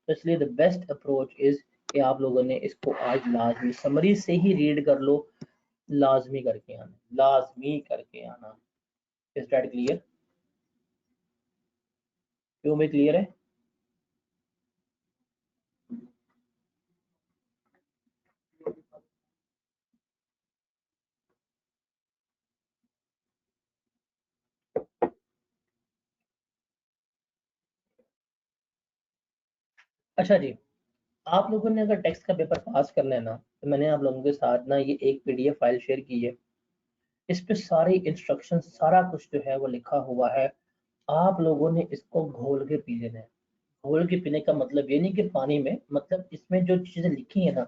तो इसलिए द बेस्ट अप्रोच इज कि आप लोगों ने इसको आज लाजमी समरी से ही रीड कर लो, लाजमी करके आना, लाजमी करके आना। Is that clear? क्यों भी क्लियर है? अच्छा जी, आप लोगों ने अगर टेक्स्ट का पेपर पास करना है ना, तो मैंने आप लोगों के साथ ना ये एक पीडीएफ फाइल शेयर की है, इस पे सारी इंस्ट्रक्शन सारा कुछ जो है वो लिखा हुआ है। आप लोगों ने इसको घोल के पी लेना है। घोल के पीने का मतलब ये नहीं कि पानी में, मतलब इसमें जो चीजें लिखी है ना,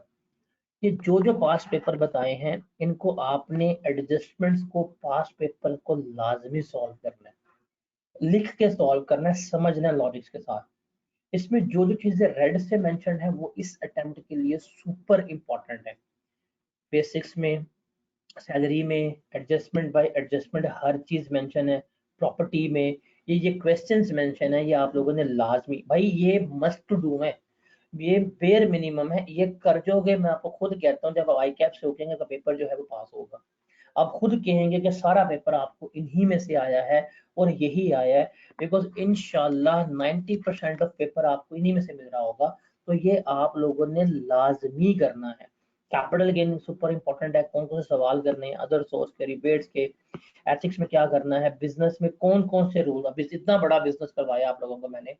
ये जो जो पास पेपर बताए हैं इनको आपने एडजस्टमेंट्स को पास पेपर को लाजमी सॉल्व करना है, लिख के सॉल्व करना है, समझना है लॉजिक्स के साथ। इसमें जो जो चीजें रेड से मेंशन है वो इस अटेम्प्ट के लिए सुपर इंपॉर्टेंट है। बेसिक्स में, सैलरी में, एडजस्टमेंट बाय एडजस्टमेंट हर चीज मेंशन है, प्रॉपर्टी में ये क्वेश्चंस मेंशन है, ये आप लोगों ने लाजमी, भाई ये मस्ट टू डू है, ये बेयर मिनिमम है, ये कर जोगे, मैं आपको खुद कहता हूँ जब आप आई कैप से उठेंगे तो पेपर जो है वो पास होगा। आप खुद कहेंगे कि सारा पेपर आपको इन्हीं में से आया है और यही आया है, बिकॉज इंशाल्लाह 90% ऑफ पेपर आपको इन्हीं में से मिल रहा होगा। तो ये आप लोगों ने लाजमी करना है। कैपिटल गेन सुपर इंपॉर्टेंट है, कौन कौन से सवाल करने हैं, अदर सोर्स के, रिबेट्स के, एथिक्स में क्या करना है, बिजनेस में कौन कौन से रूल, अभी इतना बड़ा बिजनेस करवाया आप लोगों को मैंने,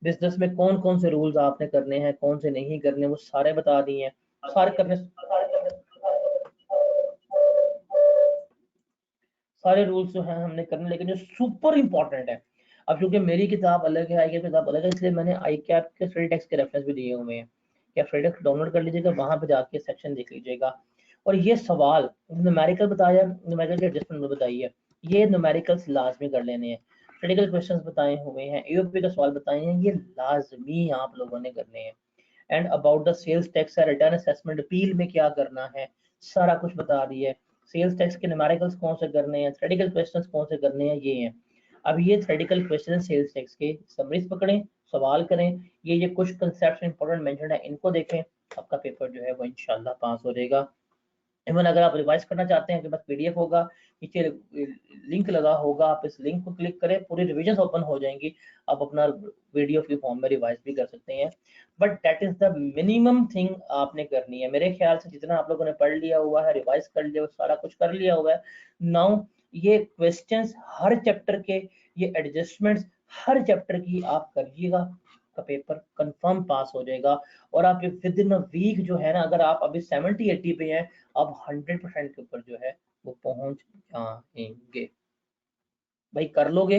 बिजनेस में कौन कौन से रूल्स आपने करने हैं, कौन से नहीं करने, वो सारे बता दिए हैं। सारे करने, सारे रूल्स जो हैं हमने करने, लेकिन जो सुपर इंपॉर्टेंट है, अब क्योंकि मेरी किताब अलग है, आई कैप किताब अलग है, इसलिए मैंने आई कैप के स्टडी टेक्स्ट के रेफरेंस भी दिए हुए हैं कि आप स्टडी टेक्स्ट डाउनलोड कर लीजिएगा, वहां पे जाके सेक्शन देख लीजिएगा। और ये सवाल न्यूमेरिकल बताया, न्यूमेरिकल की एडजस्टमेंट बताई है, ये न्यूमेरिकल्स लाजमी कर लेने हैं, क्रिटिकल क्वेश्चंस बताए हुए हैं, एओपी का सवाल बताए हैं, ये लाजमी आप लोगों ने करने हैं। And about the sales tax है, रिटर्न असेसमेंट अपील में क्या करना है, सारा कुछ बता दिया है। सेल्स टैक्स के न्यूमेरिकल्स कौन से करने हैं, थ्योरेटिकल क्वेश्चंस कौन से करने हैं, ये हैं। अब ये थ्योरेटिकल क्वेश्चन सेल्स टैक्स के समरीज पकड़ें, सवाल करें, ये कुछ कंसेप्ट इंपॉर्टेंट मेंशन है, इनको देखें, आपका पेपर जो है वो इंशाल्लाह पास हो जाएगा। इवन अगर आप रिवाइज करना चाहते हैं, कि बस पीडीएफ होगा, नीचे लिंक लगा होगा, आप इस लिंक को क्लिक करें, पूरी रिवीजन ओपन हो जाएंगी, आप अपना वीडियो की फॉर्म में रिवाइज भी कर सकते हैं। But that is the minimum thing आपने करनी है, मेरे ख्याल से जितना आप लोगों ने पढ़ लिया हुआ है, रिवाइज कर लिया, सारा कुछ कर लिया हुआ है। नाउ ये क्वेश्चंस हर चैप्टर के, ये एडजस्टमेंट्स हर चैप्टर की आप करिएगा, का पेपर कंफर्म पास हो जाएगा। और आप विद इन अ वीक जो है ना, अगर आप अभी 70-80 पे हैं, आप 100% के ऊपर जो है वो पहुंच जाएंगे। भाई कर लोगे?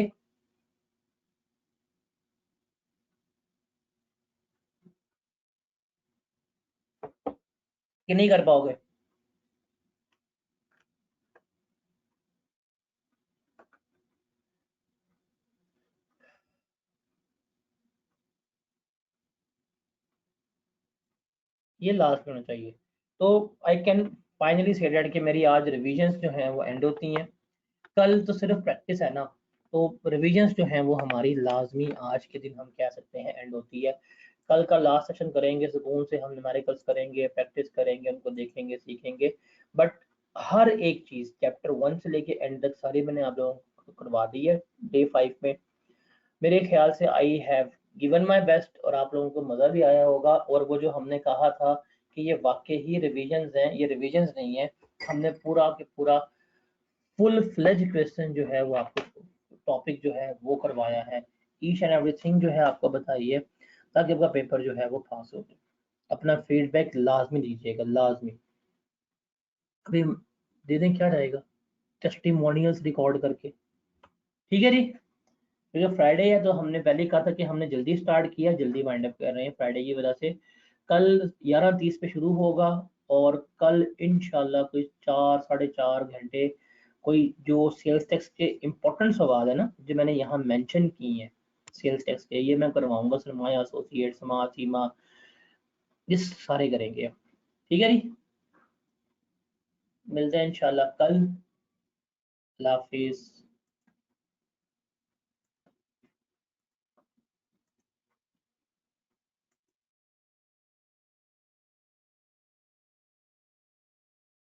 कि नहीं कर पाओगे? ये लास्ट में होना चाहिए। तो I can finally say that कि मेरी आज रिविजन्स जो हैं वो एंड होती हैं। कल तो सिर्फ प्रैक्टिस है ना, तो रिविजन्स जो हैं वो हमारी लाजमी आज के दिन हम कह सकते हैं एंड होती है। कल का लास्ट सेशन करेंगे, सुकून से हम न्यूमेरिकल्स करेंगे, प्रैक्टिस करेंगे, उनको देखेंगे, सीखेंगे। बट हर एक चीज़ चैप्टर 1 से लेके एंड तक सारी मैंने आप लोगों को करवा दी है डे 5 में। मेरे ख्याल से I have given my best और आप लोगों को मज़ा भी आया होगा। और वो जो हमने कहा था कि ये वाकई ही रिविजन्स हैं, ये रिविजन्स नहीं है। हमने पूरा के पूरा फुल फ्लेज क्वेश्चन जो है वो आपको टॉपिक जो है वो करवाया है। ईच एंड एवरीथिंग जो है आपको बताइए, ताकि आपका पेपर जो है वो पास हो जाए। अपना फीडबैक लाजमी दीजिएगा, लाजमी। अभी दे दें, क्या रहेगा, टेस्टिमोनियल्स रिकॉर्ड करके। ठीक है जी। क्योंकि फ्राइडे है तो हमने पहले ही कहा था कि हमने जल्दी स्टार्ट किया, जल्दी वाइंड अप कर रहे हैं फ्राइडे की वजह से। कल 11:30 पे शुरू होगा और कल इंशाल्लाह कोई 4 साढ़े 4 घंटे कोई जो सेल्स टैक्स के इम्पोर्टेंट सवाल है ना जो मैंने यहाँ मेंशन किए हैं सेल्स टैक्स के, ये मैं करवाऊंगा। सरमाया, एसोसिएट, समाज, सीमा, ये सारे करेंगे। ठीक है जी। मिलते हैं इंशाल्लाह कल। अल्लाह हाफिज़।